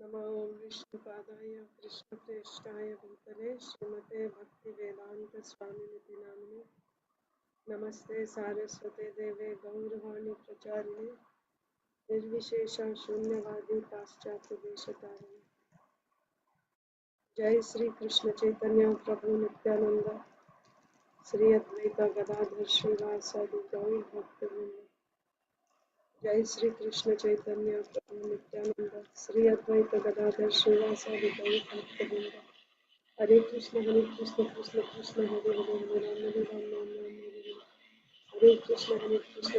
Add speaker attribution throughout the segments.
Speaker 1: नमो विष्णुपादाय कृष्णप्रेष्ठाय भूतले श्रीमते भक्तिवेदांत स्वामिनिति नामिने नमस्ते सारस्वते देवे गौरवाणी प्रचारिणे निर्विशेष शून्यवादी पाश्चात्य देशतारिणे। जय श्री कृष्ण चैतन्य प्रभु नित्यानंद श्री अद्वैत गदाधर श्रीवासादि गौर भक्तवृंद। जय श्री कृष्ण चैतन्य प्रभु नित्यानंद श्री अद्वैत गदाधर श्रीवासादि गौर भक्तवृंद। हरे कृष्ण कृष्ण कृष्ण हरे हरे हरे राम राम राम राम हरे हरे। हरे कृष्ण कृष्ण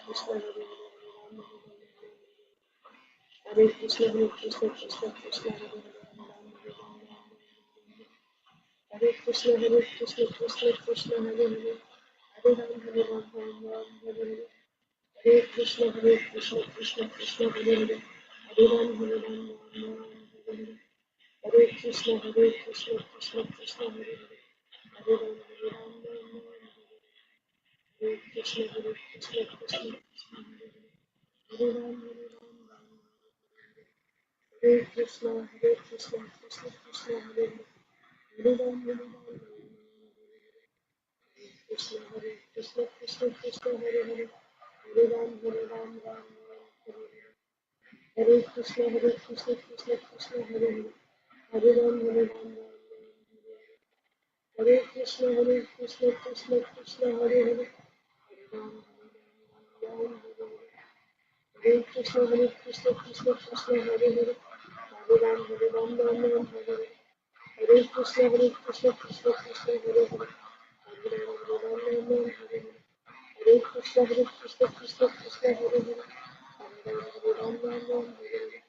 Speaker 1: कृष्ण हरे हरे हरे राम राम राम। हरे कृष्ण कृष्ण हरे हरे हरे राम राम। हरे कृष्ण कृष्ण हरे हरे हरे राम राम हरे हरे। हरे कृष्ण कृष्ण हरे हरे हरे राम राम राम हरे हरे। हरे कृष्ण कृष्ण हरे हरे हरे राम राम राम। हरे कृष्ण कृष्ण हरे राम राम। हरे कृष्ण कृष्ण हरे हरे राम कृष्ण कृष्ण हरे हरे हरे राम राम हरे। हरे कृष्ण कृष्ण हरे हरे हरे राम राम। हरे कृष्ण कृष्ण हरे हरे हरे राम राम हरे। हरे कृष्ण कृष्ण हरे हरे हरे राम राम हरे। हरे कृष्ण कृष्ण हरे हरे हरे राम राम हरे। हरे कृष्ण कृष्ण हरे हरे हरे राम राम हरे।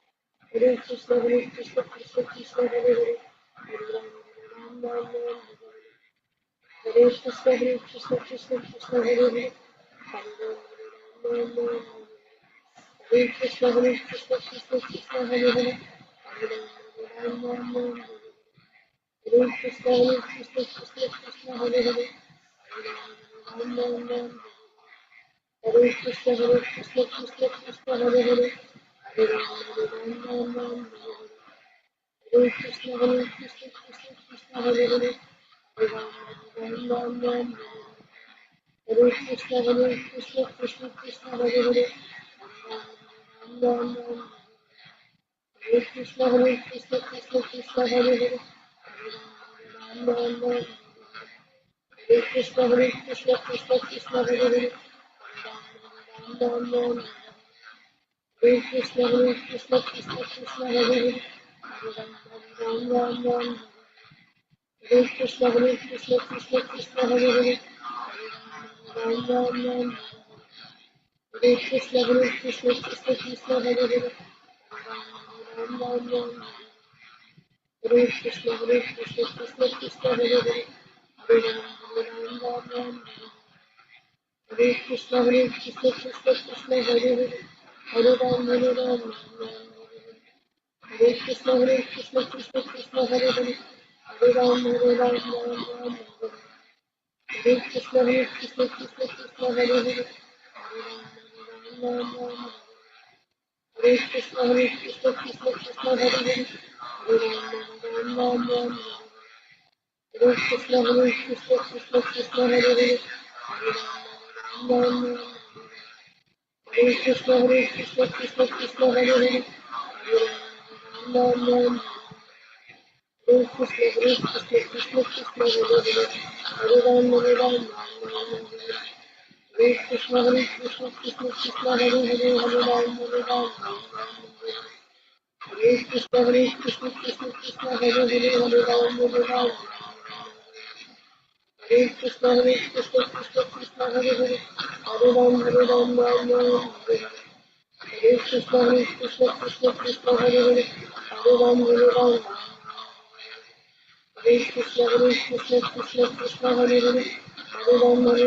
Speaker 1: हरे कृष्ण कृष्ण हरे हरे हरे राम राम हरे। हरे कृष्ण कृष्ण हरे हरे हरे राम राम हरे। हरे कृष्ण कृष्ण हरे हरे हरे राम राम हरे। हरे कृष्ण कृष्ण हरे हरे हरे राम राम। हरे कृष्ण कृष्ण हरे हरे हरे राम राम। हरे कृष्ण कृष्ण हरे हरे हरे राम राम। हरे कृष्ण कृष्ण हरे हरे हरे राम राम। हरे कृष्ण कृष्ण हरे हरे हरे राम राम। हरे कृष्ण कृष्ण हरे हरे हरे राम राम। हरे कृष्ण कृष्ण हरे हरे हरे राम राम। हरे कृष्ण कृष्ण हरे हरे हरे राम राम। हरे कृष्ण कृष्ण हरे हरे हरे राम राम। हरे कृष्ण कृष्ण हरे हरे हरे राम राम। हरे कृष्ण कृष्ण हरे हरे हरे राम। हरे कृष्ण कृष्ण हरे हरे हरे राम राम। हरे कृष्ण कृष्ण हरे हरे हरे राम। हरे कृष्ण कृष्ण हरे हरे हरे राम। हरे कृष्ण कृष्ण हरे हरे हरे राम। हरे कृष्ण कृष्ण हरे हरे हरे राम। हरे कृष्ण कृष्ण हरे हरे हरे राम। हरे कृष्ण कृष्ण हरे हरे हरे राम। हरे कृष्ण कृष्ण हरे हरे हरे राम। हरे कृष्ण कृष्ण हरे हरे हरे राम राम हरे। हरे कृष्ण कृष्ण हरे हरे हरे राम। हरे कृष्ण कृष्ण हरे हरे हरे राम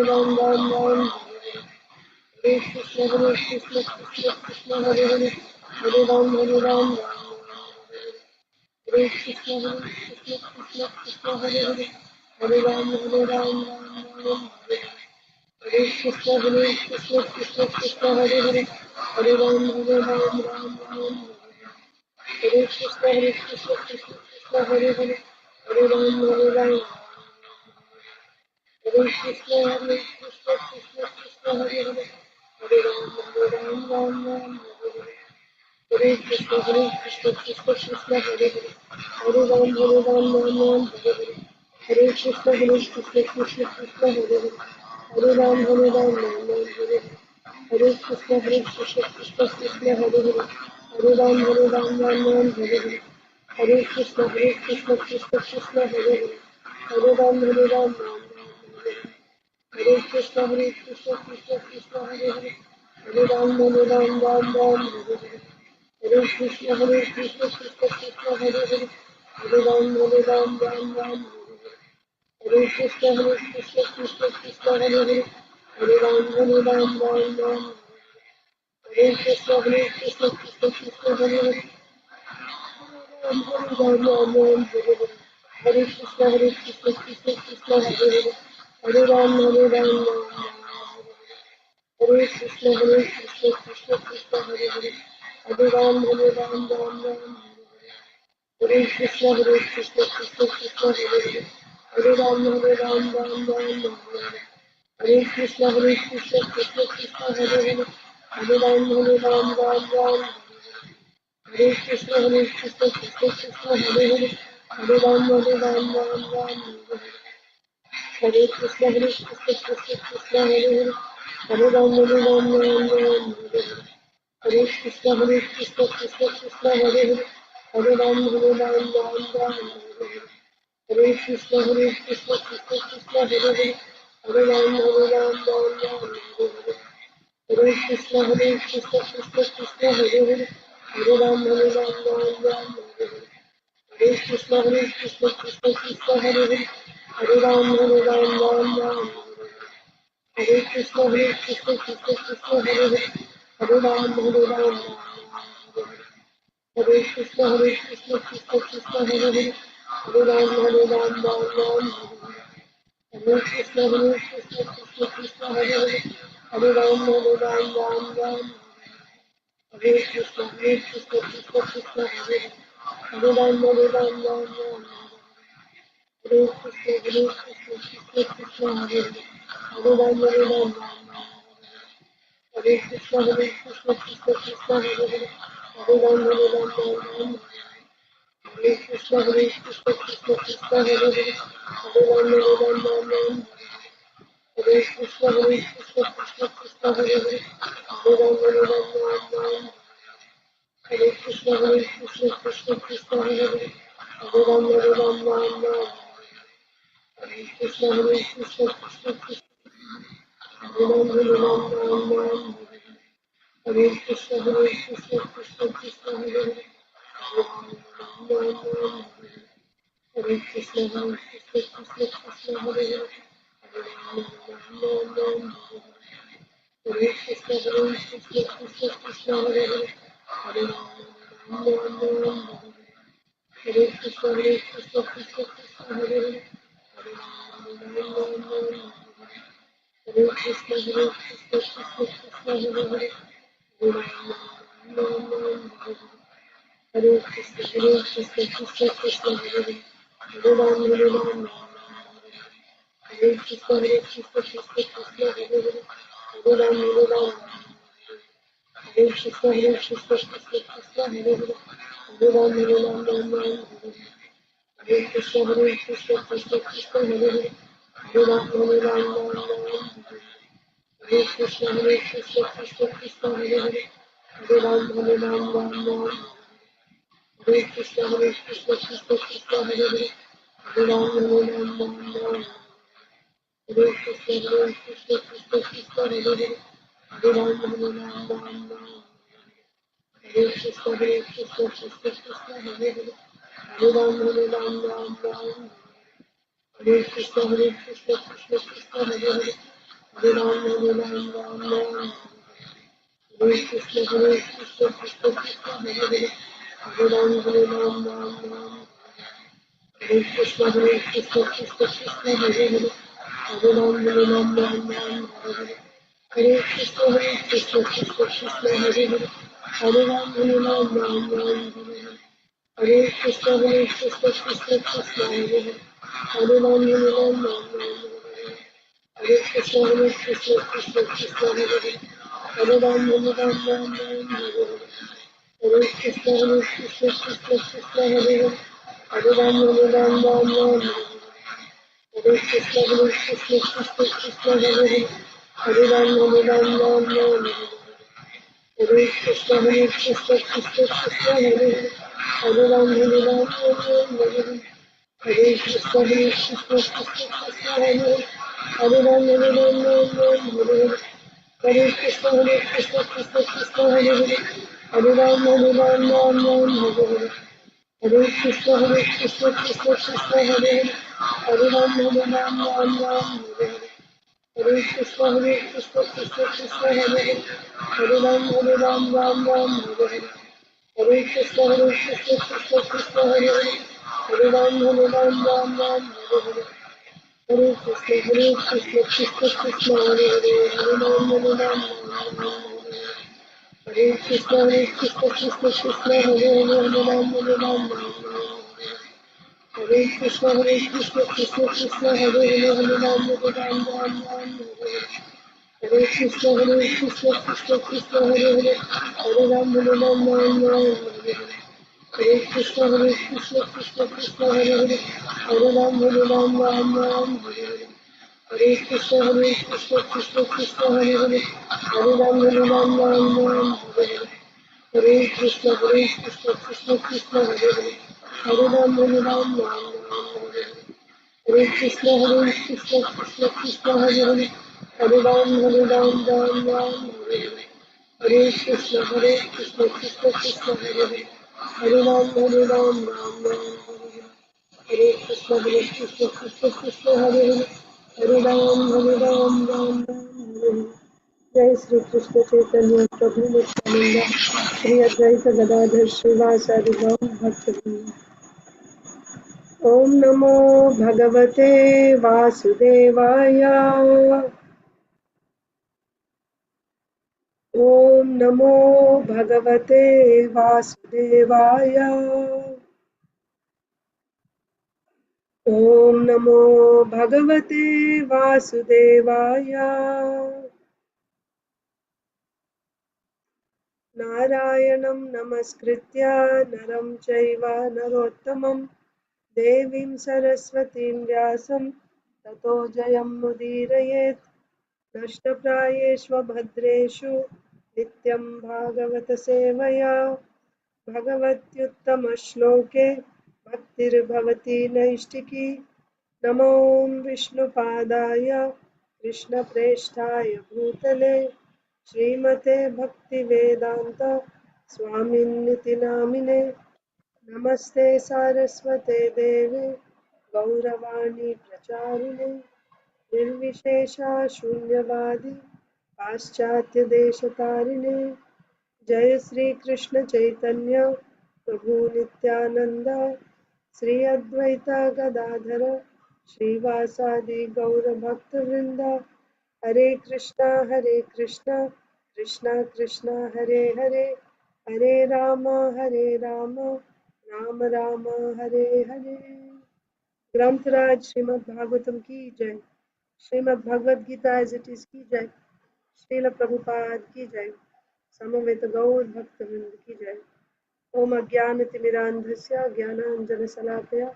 Speaker 1: राम। हरे कृष्ण कृष्ण हरे हरे हरे राम। हरे कृष्ण कृष्ण हरे हरे हरे राम राम। हरे Krishna Krishna Hare Hare Hare Ram Ram. Hare Krishna Krishna Krishna Hare Hare, Hare Ram Hare Ram, Hare Krishna Krishna Krishna Hare Hare, Hare Ram Ram Ram Hare Hare. Hare Krishna Krishna Krishna Hare Hare, Hare Ram Ram Hare Hare. Hare Krishna Krishna Krishna Hare Hare, Hare Ram Ram Hare Hare. Hare Krishna Krishna Krishna Hare Hare, Hare Ram Ram Hare Hare. Hare Krishna Krishna Krishna Hare Hare, Hare Ram Ram Hare Hare. Hare Krishna Krishna Krishna Hare Hare, Hare Ram Ram Hare Hare. Hare Krishna Krishna Krishna Hare Hare, Hare Ram Ram Hare Hare. Hare Krishna Krishna Krishna Hare Hare, Hare Ram Ram Hare. Hare Krishna Krishna Krishna Hare Hare, Ram Ram Hare Hare. Hare Krishna Krishna Krishna Hare Hare, Hare Ram Ram. Hare Krishna Krishna Krishna Hare Hare, Hare Ram Ram. Hare Krishna Krishna Krishna Hare Hare, Hare Ram Ram. Hare Krishna Krishna Krishna Hare Hare, Hare Ram Ram. Hare Krishna Krishna Krishna Hare Hare, Hare Ram Ram. Hare Krishna Krishna Krishna Hare Hare, Hare Ram Ram. Hare Krishna Krishna Krishna Hare Hare, Hare Ram Ram. Hare Krishna Krishna Krishna Hare Hare, Hare Ram Ram. Hare Krishna Krishna Krishna Hare Hare, Hare Ram Ram. Hare Krishna Krishna Krishna Hare Hare, Hare Ram Ram. Hare Krishna Krishna Krishna Hare Hare, Hare Ram Ram. Hare Krishna Krishna Krishna Hare Hare, Hare Ram Ram. Hare Krishna Krishna Krishna Hare Hare, Hare Ram Ram. Hare Krishna Krishna Krishna Hare Hare, Hare Ram Ram. Hare Krishna Krishna Krishna Hare Hare, Hare Ram Ram. Hare Krishna Krishna Krishna Hare Hare, Hare Ram Ram. Hare Krishna Krishna Krishna Hare Hare, Hare Ram Ram. Hare Krishna Krishna Krishna Hare Hare, Hare Ram Ram. Hare Krishna Krishna Krishna Hare Hare, Hare Ram Ram. Hare Krishna Krishna Krishna Hare Ram. Hare Krishna Krishna Krishna Hare Hare, Hare Ram. Hare Krishna Krishna Krishna Hare Hare, Hare Ram. Hare Krishna Krishna Krishna Hare Hare, Hare Ram. Hare Krishna Krishna Krishna Hare Hare, Hare Ram. Hare Krishna Krishna Krishna Hare Hare, Hare Ram. Hare Krishna Krishna Krishna Hare Hare, Hare Ram. Hare Krishna Krishna Krishna Hare Hare, Hare Ram. Hare Krishna Krishna Krishna Hare Hare, Hare Ram. Hare Krishna Krishna Krishna Hare Hare, Hare Ram. Hare Krishna Krishna Krishna Hare Hare, Hare Ram. Hare Krishna Krishna Krishna Hare Hare, Hare Ram. Hare Krishna Krishna Krishna Hare Hare, Hare Ram. Hare Krishna Krishna Krishna Hare Hare, Hare Ram. Hare Krishna Krishna Krishna Hare Hare, Hare Ram. Hare Krishna Krishna Krishna Hare Hare, Hare Ram. Hare Krishna Krishna Krishna Hare Hare, Hare Ram. Hare Krishna Krishna Krishna Hare Hare, Hare Ram. Hare Krishna Krishna Krishna Hare Hare Hare Ram Ram Hare Krishna Krishna Krishna Hare Hare Hare Ram Ram Hare Hare Hare Krishna Krishna Krishna Hare Hare Hare Ram Ram Hare Hare Krishna Krishna Hare Hare Hare Ram Ram Hare Hare Krishna Krishna Hare Hare Hare Ram Hare Hare Hare Krishna Krishna Hare Hare Hare Ram Hare Hare Hare Krishna Krishna Hare Hare Hare Ram Hare Hare Hare Krishna Krishna Hare Hare Hare Ram Hare Hare Hare Krishna Krishna Hare Hare Hare Ram Hare Hare Hare Krishna Krishna Hare Hare Hare Ram Hare Hare Hare Krishna Hare Hare Hare Ram Hare Krishna Krishna Hare Hare Hare Krishna Krishna Hare Hare Hare Krishna Krishna Hare Hare Hare Ram Hare Krishna Krishna Hare Hare Hare Ram Hare Hare Krishna Krishna Hare Hare Hare Ram Hare Hare Krishna Krishna Hare Hare Hare Ram Hare Hare Krishna Krishna Hare Hare Hare Ram Ram Hare Hare Krishna Krishna Hare Hare Hare Ram Ram Hare Krishna Krishna Hare Hare Hare Ram Ram Hare जय श्री कृष्ण चैतन्य प्रभु नित्यानंद श्री अद्वैत गदाधर श्रीवासादि गौर भक्तवृंद ओम नमो भगवते वासुदेवाय ओम नमो भगवते वासुदेवाय ओम नमो भगवते वासुदेवाय नारायणं नमस्कृत्य नरं चैव नरोत्तमं देवीं सरस्वतीं व्यासं ततो जयमुदीरयेत् नष्टप्रायेषु भद्रेषु नित्यं भागवतसेवया भगवत्युत्तमश्लोके भक्तिर्भवति नैष्टिकी नमो विष्णुपादाय कृष्णप्रेष्ठाय भूतले श्रीमते भक्तिवेदान्त स्वामिन्निति नामिने नमस्ते सारस्वते देवे गौरवाणी प्रचारिणे निर्विशेषा शून्यवादी पाश्चात्यदेशतारिणे जय श्री कृष्ण चैतन्य प्रभु नित्यानंद श्री अद्वैत गदाधर श्रीवासादि गौर भक्तवृंद हरे कृष्णा कृष्णा कृष्णा हरे हरे हरे राम राम राम हरे हरे ग्रंथराज श्रीमद् भागवतम की जय Shrimad Bhagavad Gita as it is की जय श्रील प्रभुपाद की जय समवेत गौर भक्तवृंद की जय ओम अज्ञानतिमिरान्धस्य ज्ञानाञ्जनशलाकया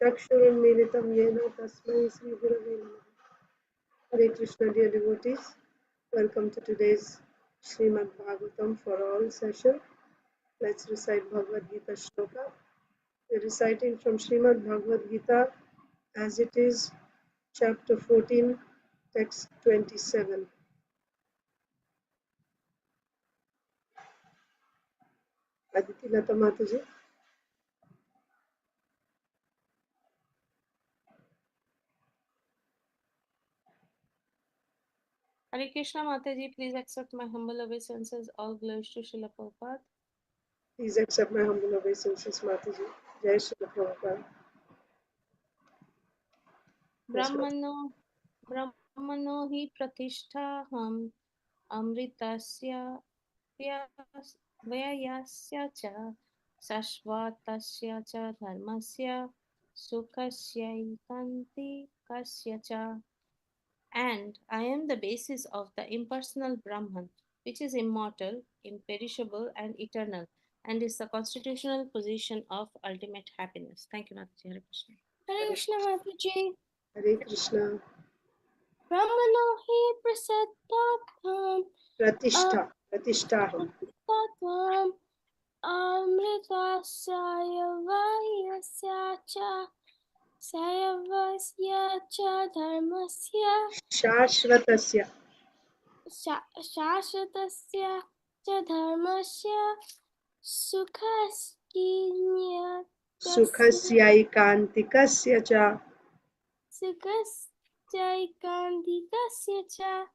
Speaker 1: चक्षुरुन्मीलितं येन तस्मै श्रीगुरवे नमः Hare Krishna dear devotees, welcome to today's Srimad Bhagavatam for all session. Let's recite Bhagavad Gita shloka. We're reciting from Srimad Bhagavad Gita as it is chapter 14, text 27. Aditi Lata Mataji.
Speaker 2: Hare Krishna Mataji, please accept my humble obeisances. All glories to Srila Prabhupada.
Speaker 1: Please accept my humble obeisances, Mataji. Jai Srila Prabhupada.
Speaker 2: Brahmano hi pratisthaham amritasya vyayasya cha Sashvatasya cha dharmasya sukhasya cha. And I am the basis of the impersonal Brahman, which is immortal, imperishable, and eternal, and is the constitutional position of ultimate happiness. Thank you, Mataji. Hare Krishna.
Speaker 1: Hare
Speaker 2: Krishna, Mataji.
Speaker 1: Hare Krishna.
Speaker 2: Brahmano hi prasaddhatam
Speaker 1: Pratishtaham.
Speaker 2: Tattvam amritasya vayasya cha sayavasya cha dharmasya
Speaker 1: Shashvatasya.
Speaker 2: शाश्वतस्य च धर्मस्य
Speaker 1: Sukhasyaikantикasya cha.
Speaker 2: सुखस्यैकान्तिकस्य च.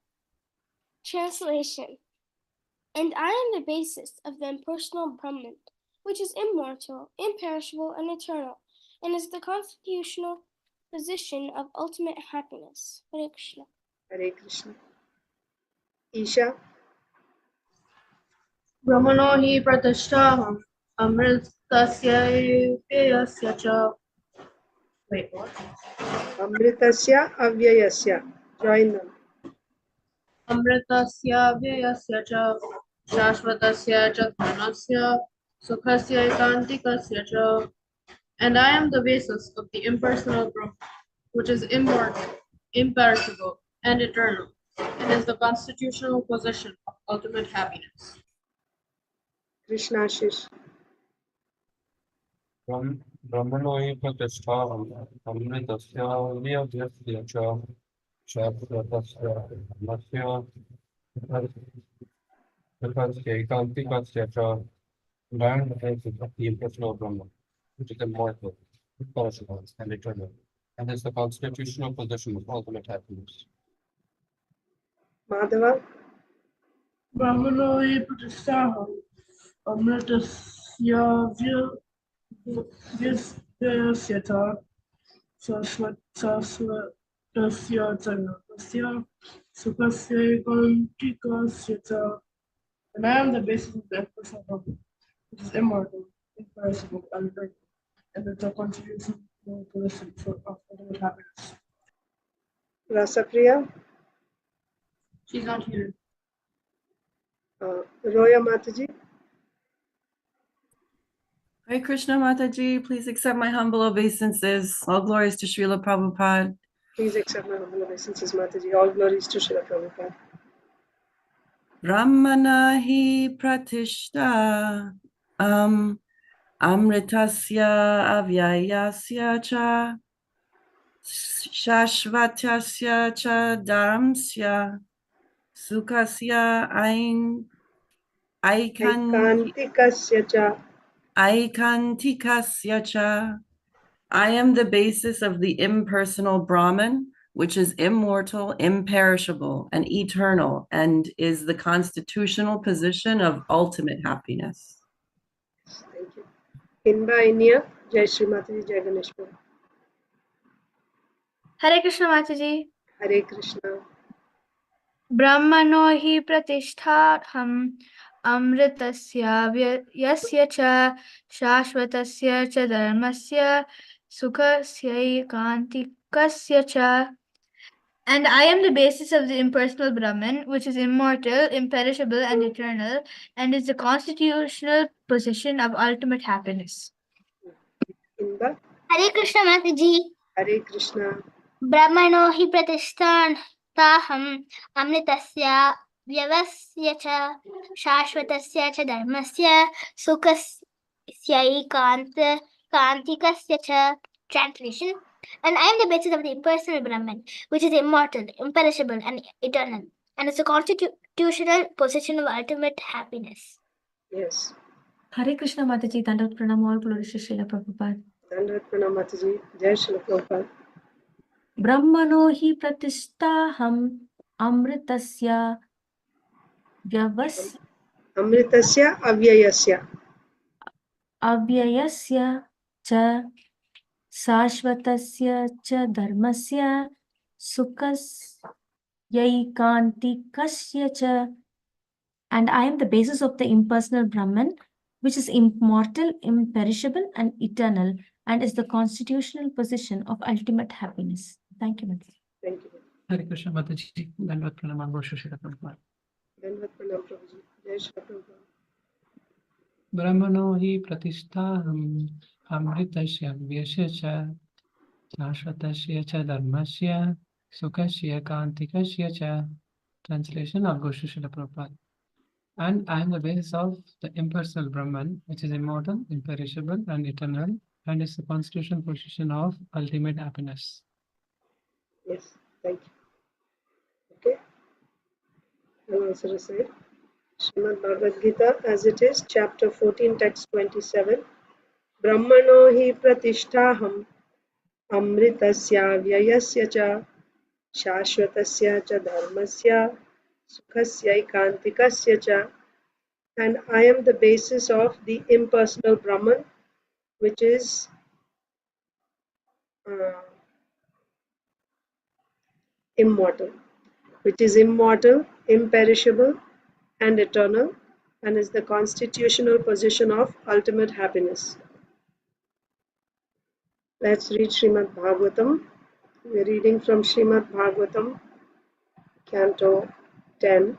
Speaker 2: Translation. And I am the basis of the impersonal Brahman, which is immortal, imperishable, and eternal, and is the constitutional position of ultimate happiness. Hare Krishna.
Speaker 1: Hare Krishna. Isha.
Speaker 3: Brahmano hi pratishtaham amritasya vyayasya cha. Wait, what?
Speaker 1: Amritasya avyayasya. Join them.
Speaker 3: Amritasya vyayasya cha shashvatasya cha dharmasya sukhasya ekantikasya cha. And I am the basis of the impersonal Brahman, which is immortal, imperishable, and eternal, and is the constitutional position of ultimate happiness.
Speaker 1: Krishna Ashish.
Speaker 4: ब्रह्मणो हि प्रतिष्ठाहम् अमृतस्य व्यव्यस्य च शाश्वतस्य धर्मस्य सुखस्यैकान्तिकस्य च. And is the impersonal Brahman, which is immortal, imperishable, and eternal, and is the constitutional position of ultimate happiness.
Speaker 1: Madhava.
Speaker 3: Brahmano hi pratishtaham amritasya vyayasya cha shashvatasya cha dharmasya sukhasya ekantikasya cha. And I am the basis of the impersonal Brahman, which is immortal, imperishable, and eternal, and is the constitutional position of ultimate happiness.
Speaker 1: Rasapriya.
Speaker 3: She's not here.
Speaker 1: Roya Mataji.
Speaker 5: Hare Krishna Mataji, please accept my humble obeisances. All glories to Srila Prabhupada.
Speaker 1: Please accept my humble obeisances, Mataji. All glories to Srila Prabhupada.
Speaker 5: Brahmana hi pratishta amritasya avyayasya cha shashvatasya cha dharamsya sukhasya
Speaker 1: Aikantikasya cha.
Speaker 5: aikantikasya cha. I am the basis of the impersonal Brahman, which is immortal, imperishable, and eternal, and is the constitutional position of ultimate happiness.
Speaker 1: Thank you. Hinba Inya. Jai Shri Mataji. Jai Ganesh Prabhu.
Speaker 2: Hare Krishna Mataji.
Speaker 1: Hare Krishna.
Speaker 2: ब्रह्मणो हि प्रतिष्ठाहम् अमृतस्य व्ययस्य च शाश्वतस्य च धर्मस्य सुखस्यैकान्तिकस्य च. And I am the basis of the impersonal Brahman, which is immortal, imperishable, and eternal, and is the constitutional position of ultimate happiness.
Speaker 1: Hinba.
Speaker 6: Hare Krishna Mataji.
Speaker 1: Hare Krishna.
Speaker 6: Brahmano hi pratishtaham amritasya vyavasya cha shashvatasya cha dharmasya sukhasya cha. Translation. And I am the basis of the impersonal Brahman, which is immortal, imperishable, and eternal, and is the constitutional position of ultimate happiness.
Speaker 1: Yes.
Speaker 7: Hare Krishna Mataji, Dandavat Pranam, all glories to Srila Prabhupada.
Speaker 1: Dandavat Pranam Mataji. Jai Srila Prabhupada.
Speaker 7: Brahmano hi pratishtaham amritasya
Speaker 1: Amritasya avyayasya.
Speaker 7: avyayasya cha shashvatasya cha dharmasya sukhasya cha. And I am the basis of the impersonal Brahman, which is immortal, imperishable, and eternal, and is the constitutional position of ultimate happiness. Thank you, Mataji.
Speaker 1: Thank you.
Speaker 8: Hare Krishna Mataji. Dandavat pranam Gosha Shila Prabhupada.
Speaker 1: Dandavat pranam Prabhuji. Jai Shri Prabhupada.
Speaker 8: Brahmano hi pratisthaham amritasya vyasya cha shashvatasya cha dharmasya sukasya kantikasya cha. Translation of Gosha Shila Prabhupada. And I am the base of the impersonal Brahman, which is immortal, imperishable, and eternal, and is the constitutional position of ultimate happiness.
Speaker 1: Yes, thank you. Okay. I'll also recite Srimad Bhagavad Gita as it is, chapter 14, text 27. Brahmano hi pratisthaham amritasya vyayasya cha shashvatasya cha dharmasya sukhasya ikantikasya cha. And I am the basis of the impersonal Brahman, which is immortal, imperishable, and eternal, and is the constitutional position of ultimate happiness. Let's read Srimad Bhagavatam. We're reading from Srimad Bhagavatam, Canto 10,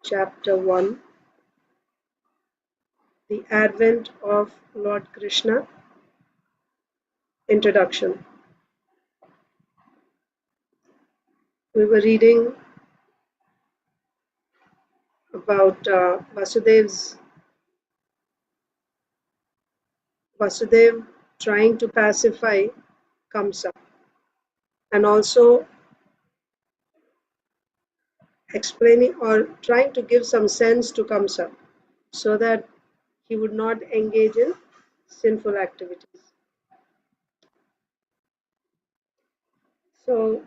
Speaker 1: Chapter 1, The Advent of Lord Krishna. Introduction. We were reading about Vasudev trying to pacify Kamsa, and also explaining or trying to give some sense to Kamsa so that he would not engage in sinful activities. So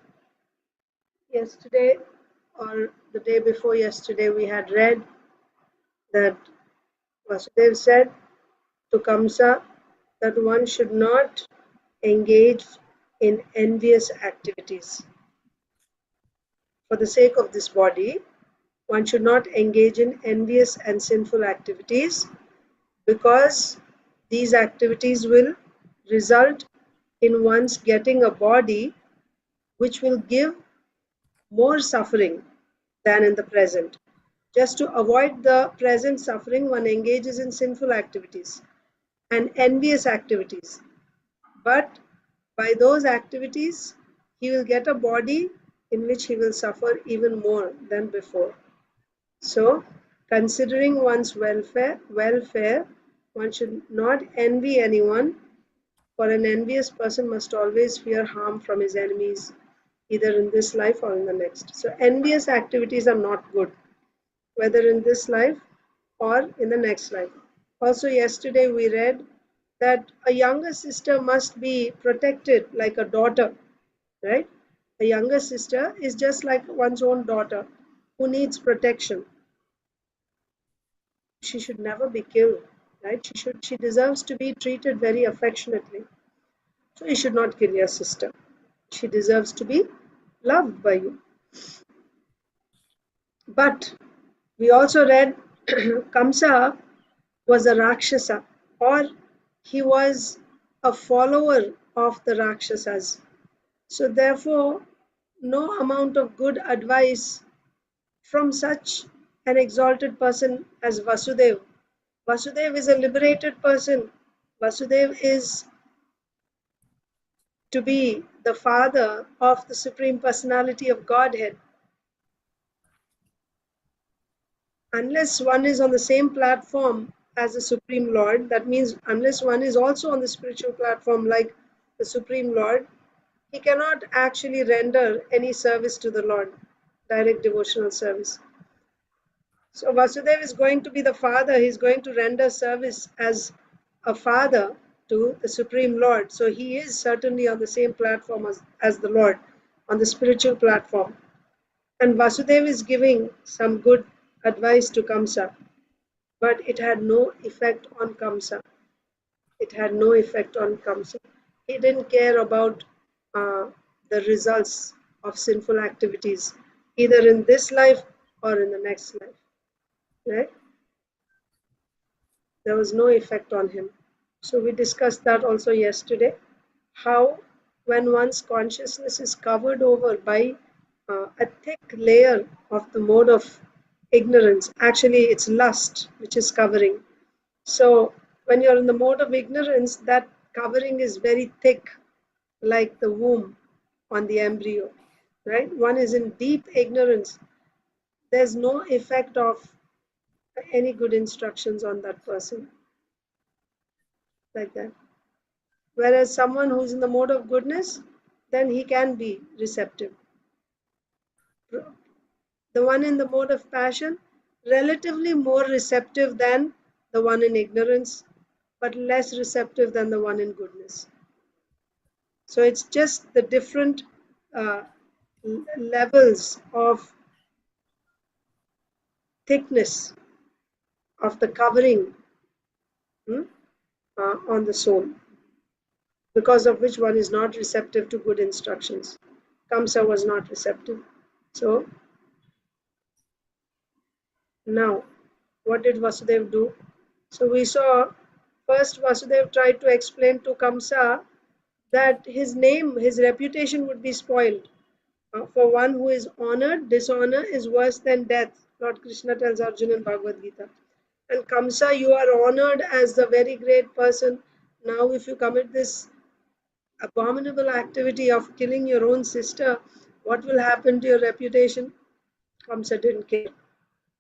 Speaker 1: yesterday or the day before yesterday we had read that Vasudev said to Kamsa that one should not engage in envious activities. For the sake of this body, one should not engage in envious and sinful activities, because these activities will result in one's getting a body which will give more suffering than in the present. Just to avoid the present suffering, one engages in sinful activities and envious activities. But by those activities, he will get a body in which he will suffer even more than before. So, considering one's welfare, one should not envy anyone, for an envious person must always fear harm from his enemies, either in this life or in the next. So, envious activities are not good, whether in this life or in the next life. Also, yesterday we read that a younger sister must be protected like a daughter, right? A younger sister is just like one's own daughter who needs protection. She should never be killed, right? She deserves to be treated very affectionately. So you should not kill your sister. She deserves to be loved by you. But we also read Kamsa was a Rakshasa, or he was a follower of the Rakshasas. So therefore, no amount of good advice from such an exalted person as Vasudev. Vasudev is a liberated person. Vasudev is to be the father of the Supreme Personality of Godhead. Unless one is on the same platform as the Supreme Lord, that means unless one is also on the spiritual platform like the Supreme Lord, he cannot actually render any service to the Lord, direct devotional service. So Vasudev is going to be the father, he is going to render service as a father to the Supreme Lord. So he is certainly on the same platform as the Lord, on the spiritual platform. And Vasudev is giving some good advice to Kamsa, but it had no effect on Kamsa. It had no effect on Kamsa. He didn't care about the results of sinful activities, either in this life or in the next life. Right? There was no effect on him. So we discussed that also yesterday, how when one's consciousness is covered over by a thick layer of the mode of ignorance, actually it's lust which is covering. So when you're in the mode of ignorance, that covering is very thick, like the womb on the embryo, right? One is in deep ignorance. There's no effect of any good instructions on that person, like that. Whereas someone who's in the mode of goodness, then he can be receptive. The one in the mode of passion, relatively more receptive than the one in ignorance, but less receptive than the one in goodness. So it's just the different uh, levels of thickness of the covering on the soul, because of which one is not receptive to good instructions. Kamsa was not receptive. So now, what did Vasudev do? So we saw first Vasudev tried to explain to Kamsa that his name, his reputation would be spoiled. For one who is honored, dishonor is worse than death. Lord Krishna tells Arjuna in Bhagavad Gita. And Kamsa, you are honored as a very great person. Now, if you commit this abominable activity of killing your own sister, what will happen to your reputation? Kamsa didn't care.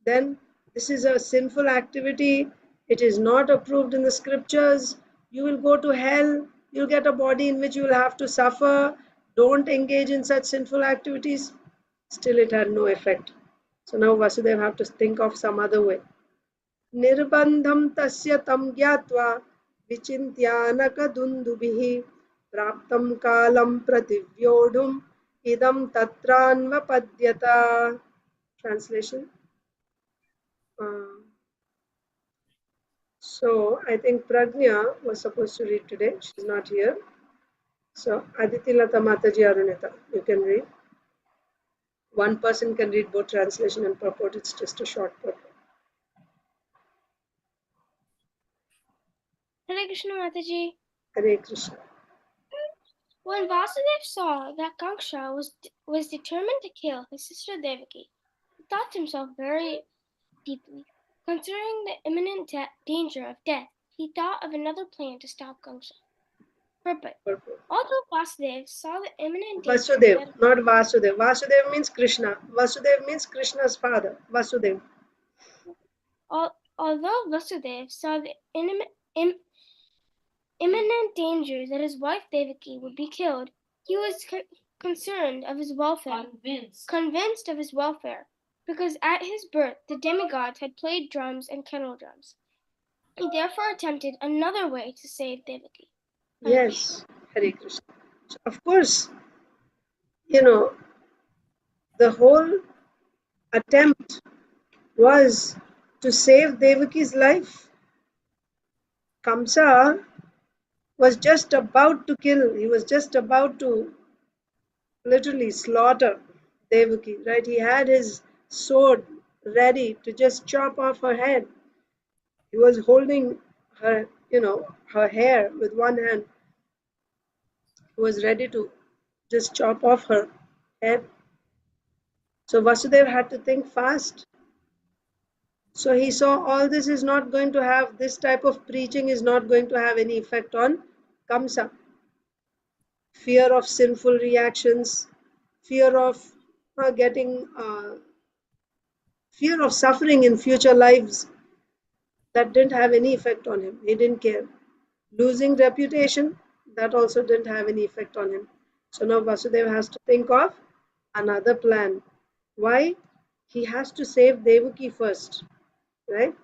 Speaker 1: Then this is a sinful activity. It is not approved in the scriptures. You will go to hell. You'll get a body in which you will have to suffer. Don't engage in such sinful activities. Still, it had no effect. So now Vasudeva have to think of some other way. Nirbandham tasya tam gyatva vichintyanaka dundubihi praptam kalam prativyodhum idam tatranvapadyata. Translation. So I think Pragnya was supposed to read today. She's not here. So Aditi Lata Mataji Arunita, you can read. One person can read both translation and purport. It's just a short purport.
Speaker 9: Hare Krishna Mataji.
Speaker 1: Hare Krishna.
Speaker 9: When Vasudev saw that Kamsa was determined to kill his sister Devaki, he thought to himself very deeply. Considering the imminent danger of death, he thought of another plan to stop Kamsa. Purport. Although Vasudev saw the imminent danger
Speaker 1: Vasudev, not Vasudev. Vasudev means Krishna. Vasudev means Krishna's father. Vasudev.
Speaker 9: Although Vasudev saw the imminent danger that his wife Devaki would be killed, he was concerned of his welfare, convinced of his welfare, because at his birth the demigods had played drums and kettle drums. He therefore attempted another way to save Devaki.
Speaker 1: Yes, Hare Krishna. So of course, the whole attempt was to save Devaki's life. Kamsa was just about to kill, he was just about to literally slaughter Devaki, right? He had his sword ready to just chop off her head. He was holding her, her hair with one hand. He was ready to just chop off her head. So Vasudeva had to think fast. So he saw all this is not going to have, this type of preaching is not going to have any effect on Kamsa. Fear of sinful reactions, fear of fear of suffering in future lives, that didn't have any effect on him. He didn't care. Losing reputation, that also didn't have any effect on him. So now Vasudeva has to think of another plan. Why? He has to save Devaki first, right?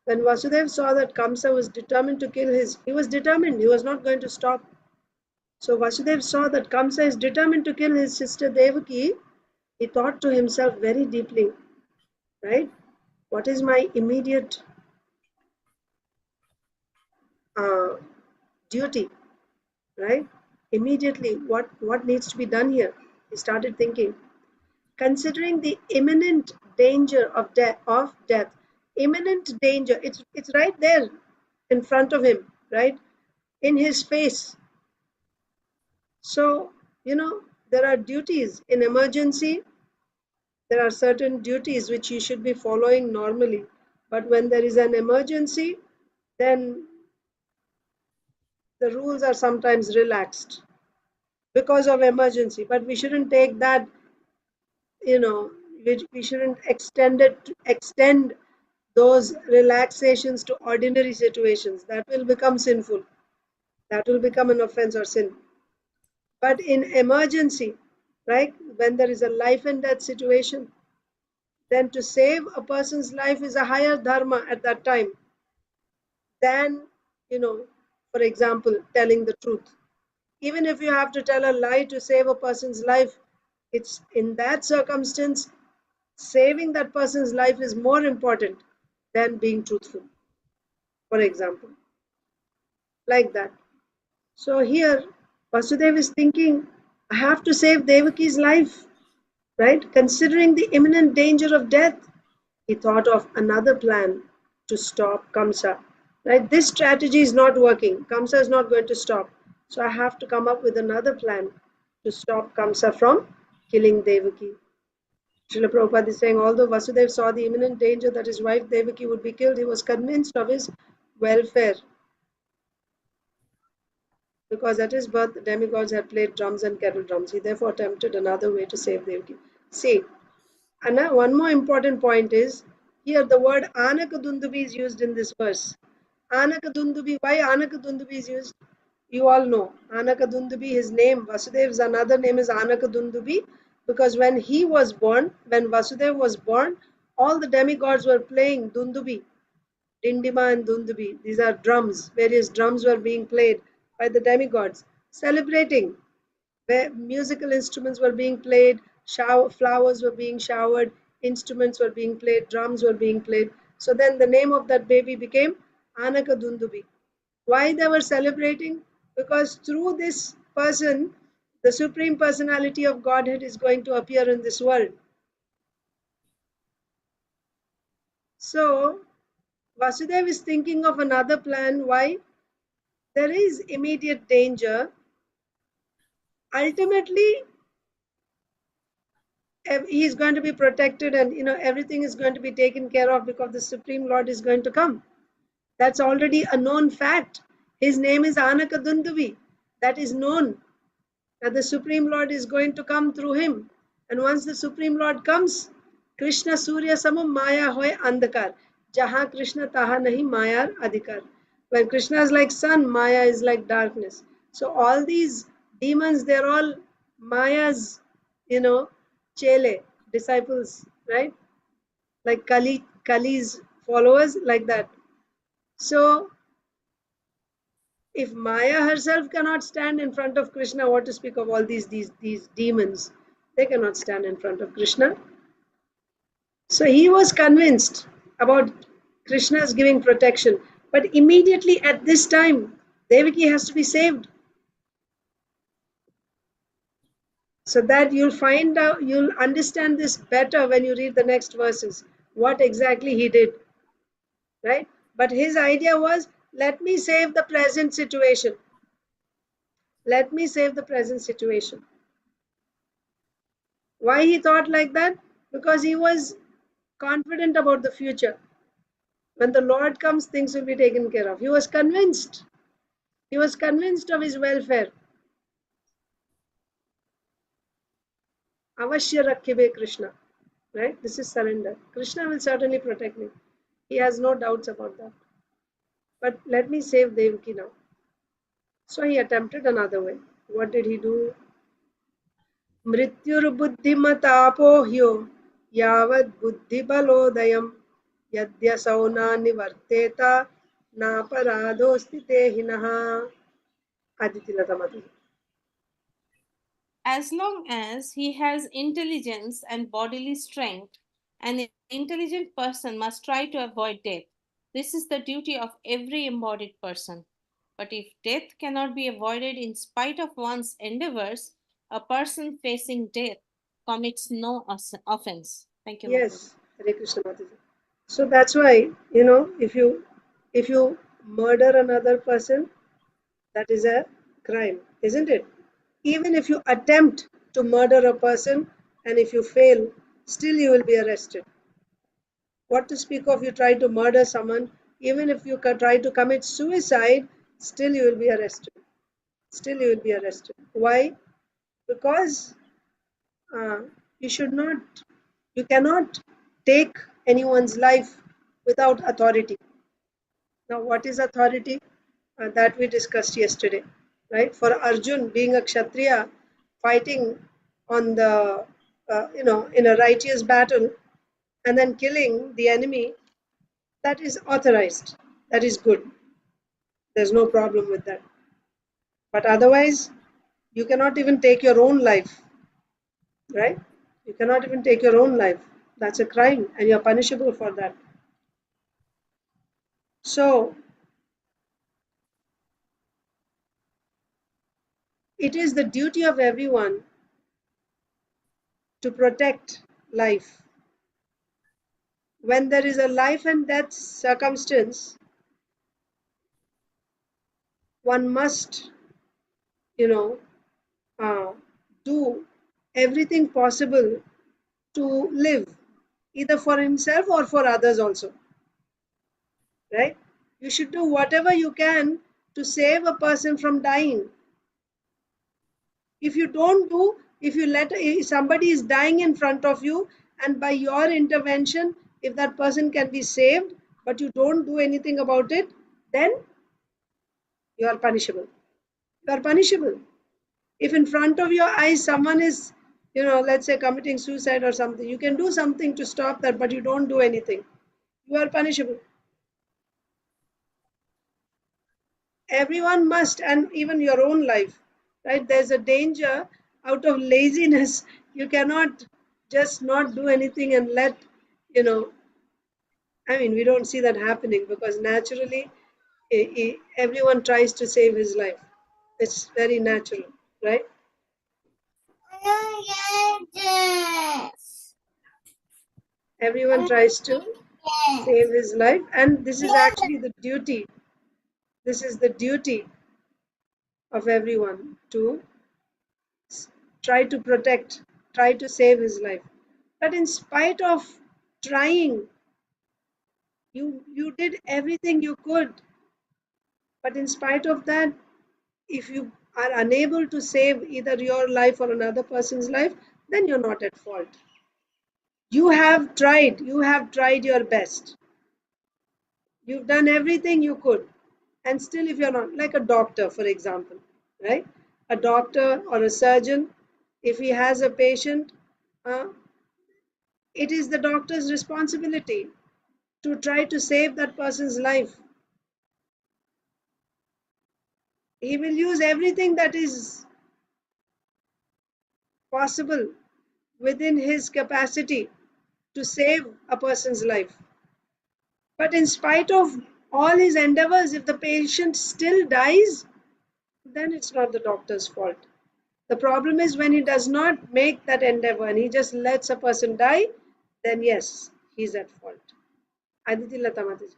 Speaker 1: When Vasudeva saw that Kamsa was determined to kill he was determined, he was not going to stop. So Vasudeva saw that Kamsa is determined to kill his sister Devaki. He thought to himself very deeply, right? What is my immediate duty, right? Immediately, what needs to be done here? He started thinking. Considering the imminent danger of death, imminent danger, it's right there. in front of him, right? In his face. So, there are duties in emergency. There are certain duties which you should be following normally. But when there is an emergency, then the rules are sometimes relaxed because of emergency. But we shouldn't take that, we shouldn't extend those relaxations to ordinary situations. That will become sinful. That will become an offense or sin. But in emergency, right, when there is a life and death situation, then to save a person's life is a higher dharma at that time than, for example, telling the truth. Even if you have to tell a lie to save a person's life, it's in that circumstance, saving that person's life is more important than being truthful, for example, like that. So here, Vasudev is thinking, I have to save Devaki's life, right? Considering the imminent danger of death, he thought of another plan to stop Kamsa, right? This strategy is not working. Kamsa is not going to stop. So I have to come up with another plan to stop Kamsa from killing Devaki. Srila Prabhupada is saying, although Vasudev saw the imminent danger that his wife Devaki would be killed, he was convinced of his welfare. Because at his birth, the demigods had played drums and kettle drums. He therefore attempted another way to save Devaki. See, and one more important point is, here the word Anakadundubi is used in this verse. Anakadundubi, why Anakadundubi is used? You all know. Anakadundubi, his name, Vasudev's another name is Anakadundubi, because when he was born, when Vasudev was born, all the demigods were playing Dundubi, Dindima and Dundubi. These are drums. Various drums were being played by the demigods, celebrating. Where musical instruments were being played, flowers were being showered, instruments were being played, drums were being played. So then the name of that baby became Anakadundubi. Why they were celebrating? Because through this person, the Supreme Personality of Godhead is going to appear in this world. So Vasudev is thinking of another plan. Why? There is immediate danger. Ultimately, he is going to be protected, and everything is going to be taken care of because the Supreme Lord is going to come. That's already a known fact. His name is Anakadunduvi. That is known that the Supreme Lord is going to come through him. And once the Supreme Lord comes, Krishna Surya Samam Maya hoy Andhakar. Jaha Krishna taha nahi Mayar Adhikar. When Krishna is like sun, Maya is like darkness. So all these demons, they're all Maya's, chele, disciples, right? Like Kali's followers, like that. So if Maya herself cannot stand in front of Krishna, what to speak of all these demons? They cannot stand in front of Krishna. So he was convinced about Krishna's giving protection. But immediately at this time, Devaki has to be saved. So that you'll find out, you'll understand this better when you read the next verses, what exactly he did. Right? But his idea was, let me save the present situation. Let me save the present situation. Why he thought like that? Because he was confident about the future. When the Lord comes, things will be taken care of. He was convinced. He was convinced of his welfare. Avashya Rakhibe Krishna. Right? This is surrender. Krishna will certainly protect me. He has no doubts about that. But let me save Devaki now. So he attempted another way. What did he do? Mrityurbuddhimatapohyo yavad buddhibalodayam yadyasau na nivarteta na paradosti tehinaha. Aditi Lata Mataji.
Speaker 2: As long as he has intelligence and bodily strength, an intelligent person must try to avoid death. This is the duty of every embodied person. But if death cannot be avoided in spite of one's endeavors, a person facing death commits no offense. Thank you, Mataji.
Speaker 1: Yes, Hare Krishna Mataji. So that's why, if you murder another person, that is a crime, isn't it? Even if you attempt to murder a person and if you fail, still you will be arrested. What to speak of you try to murder someone, even if you try to commit suicide, still you will be arrested. Still you will be arrested. Why? Because uh, you should not, you cannot take anyone's life without authority. Now, what is authority? That we discussed yesterday, right? For Arjun, being a Kshatriya, fighting on the, in a righteous battle and then killing the enemy, that is authorized. That is good. There's no problem with that. But otherwise, you cannot even take your own life, right? You cannot even take your own life. That's a crime and you're punishable for that. So, it is the duty of everyone to protect life. When there is a life and death circumstance, one must, you know, do everything possible to live, either for himself or for others also, right? You should do whatever you can to save a person from dying. If you don't do, if you let, if somebody is dying in front of you and by your intervention, if that person can be saved, but you don't do anything about it, then you are punishable. You are punishable. If in front of your eyes someone is, let's say committing suicide or something, you can do something to stop that, but you don't do anything. You are punishable. Everyone must, and even your own life, right? There's a danger out of laziness. You cannot just not do anything and let, we don't see that happening because naturally everyone tries to save his life. It's very natural, right? Everyone tries to save his life, and this is actually the duty. This is the duty of everyone to try to protect, try to save his life. But in spite of trying, you did everything you could. But in spite of that, if you are unable to save either your life or another person's life, then you're not at fault. You have tried your best. You've done everything you could. And still, if you're not, like a doctor, for example, right? A doctor or a surgeon, if he has a patient, it is the doctor's responsibility to try to save that person's life. He will use everything that is possible within his capacity to save a person's life. But in spite of all his endeavors, if the patient still dies, then it's not the doctor's fault. The problem is when he does not make that endeavor and he just lets a person die, then yes, he's at fault. Aditi Lata Mataji.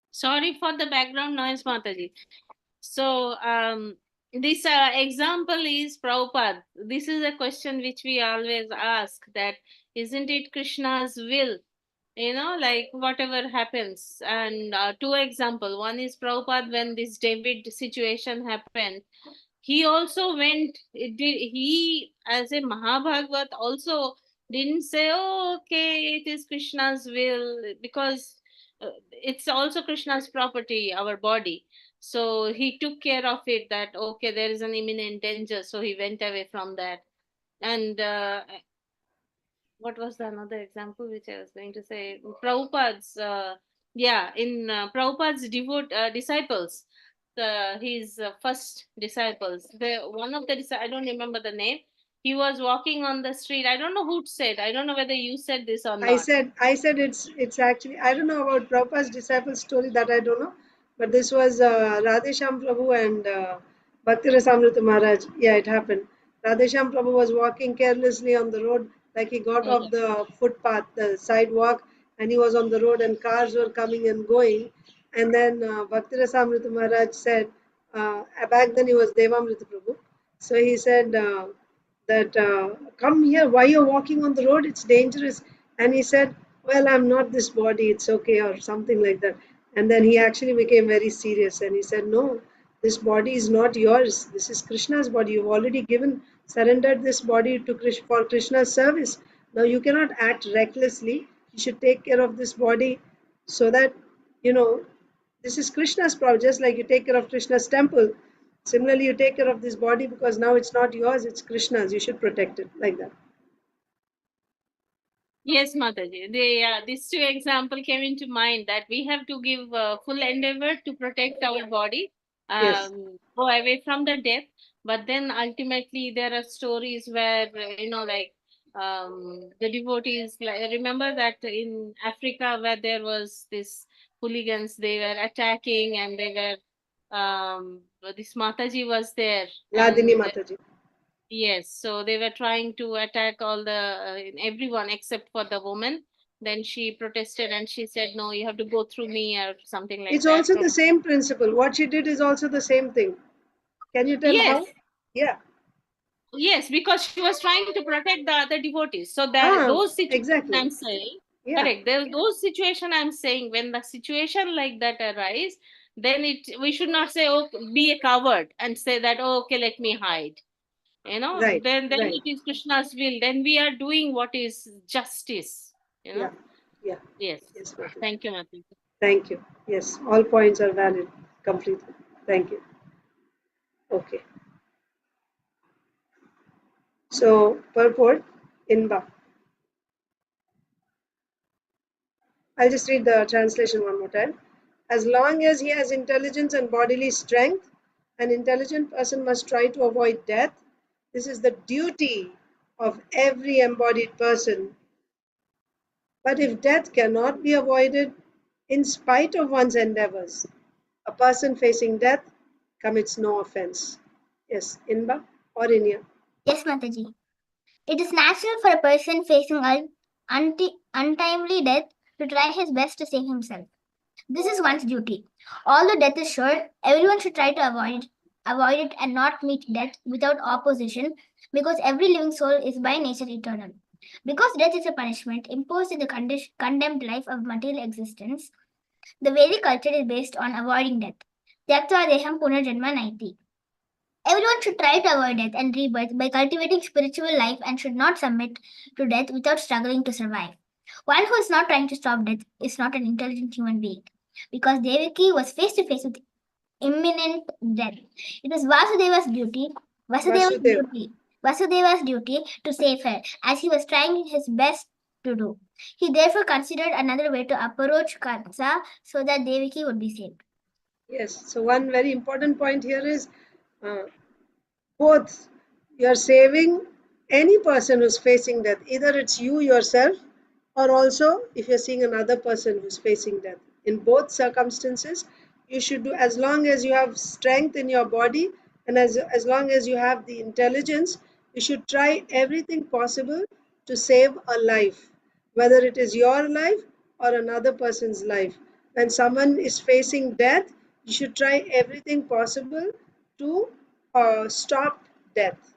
Speaker 2: Sorry for the background noise, Mataji. So, this example is Prabhupada. This is a question which we always ask, that isn't it Krishna's will? Like whatever happens. And two example. One is Prabhupada, when this David situation happened, he also went, he as a Mahabhagavat also didn't say, oh, okay, it is Krishna's will, because it's also Krishna's property, our body. So he took care of it, that okay, there is an imminent danger, so he went away from that. And what was the another example which I was going to say? Prabhupada's, in Prabhupada's disciples, his first disciples. One of the I don't remember the name. He was walking on the street. I don't know who said. I don't know whether you said this or
Speaker 1: I
Speaker 2: not.
Speaker 1: said it's actually, I don't know about Prabhupada's disciple story, that I don't know, but this was Radhesham Prabhu and Bhakti Rasamrita Maharaj. Yeah, it happened. Radhesham Prabhu was walking carelessly on the road, like he got off the footpath, the sidewalk, and he was on the road and cars were coming and going. And then Bhaktirasamrita Maharaj said, back then he was Devamrita Prabhu. So he said that, come here, why you're walking on the road? It's dangerous. And he said, well, I'm not this body, it's okay, or something like that. And then he actually became very serious and he said, no, this body is not yours. This is Krishna's body. You've already surrendered this body to Krishna for Krishna's service. Now you cannot act recklessly. You should take care of this body so that, this is Krishna's problem. Just like you take care of Krishna's temple, similarly you take care of this body because now it's not yours, it's Krishna's. You should protect it like that.
Speaker 2: Yes, Mataji. These two example came into mind that we have to give full endeavor to protect our body,
Speaker 1: Yes.
Speaker 2: go away from the death. But then ultimately there are stories where, like the devotees, like, remember that in Africa where there was this hooligans, they were attacking and they were, this Mataji was there.
Speaker 1: Ladini
Speaker 2: And
Speaker 1: Mataji.
Speaker 2: yes, so they were trying to attack all the everyone except for the woman. Then she protested and she said, "No, you have to go through me," or something like
Speaker 1: It's
Speaker 2: that.
Speaker 1: also the same principle. What she did is also the same thing. Can you tell
Speaker 2: Yes,
Speaker 1: how? Yeah.
Speaker 2: yes, because she was trying to protect the other devotees. So that those situations
Speaker 1: Exactly.
Speaker 2: I'm saying,
Speaker 1: Yeah.
Speaker 2: correct. Those situation I'm saying, when the situation like that arise, then we should not say, "Oh, be a coward," and say that, "Oh, okay, let me hide."
Speaker 1: Right.
Speaker 2: Then
Speaker 1: Right.
Speaker 2: it is Krishna's will. Then we are doing what is justice.
Speaker 1: Yeah. Yeah.
Speaker 2: Yes.
Speaker 1: Yes, Mataji.
Speaker 2: Thank you, Mataji.
Speaker 1: Thank you. Yes, all points are valid completely. Thank you. Okay. So, purport, Inba. I'll just read the translation one more time. As long as he has intelligence and bodily strength, an intelligent person must try to avoid death. This is the duty of every embodied person. But if death cannot be avoided, in spite of one's endeavors, a person facing death commits no offense. Yes, Inba or Inya?
Speaker 6: Yes, Mataji. It is natural for a person facing untimely death to try his best to save himself. This is one's duty. Although death is sure, everyone should try to avoid it and not meet death without opposition, because every living soul is by nature eternal. Because death is a punishment imposed in the condemned life of material existence, the Vedic culture is based on avoiding death. Tyaktva deham punarjanma naiti. Everyone should try to avoid death and rebirth by cultivating spiritual life and should not submit to death without struggling to survive. One who is not trying to stop death is not an intelligent human being, because Devaki was face to face with imminent death. It was Vasudeva's duty to save her, as he was trying his best to do. He therefore considered another way to approach Kansa so that Devaki would be saved.
Speaker 1: Yes, so one very important point here is uh, both you are saving any person who's facing death, either it's you yourself or also if you're seeing another person who's facing death. In both circumstances, you should do, as long as you have strength in your body and as long as you have the intelligence, you should try everything possible to save a life, whether it is your life or another person's life. When someone is facing death, you should try everything possible to stop death.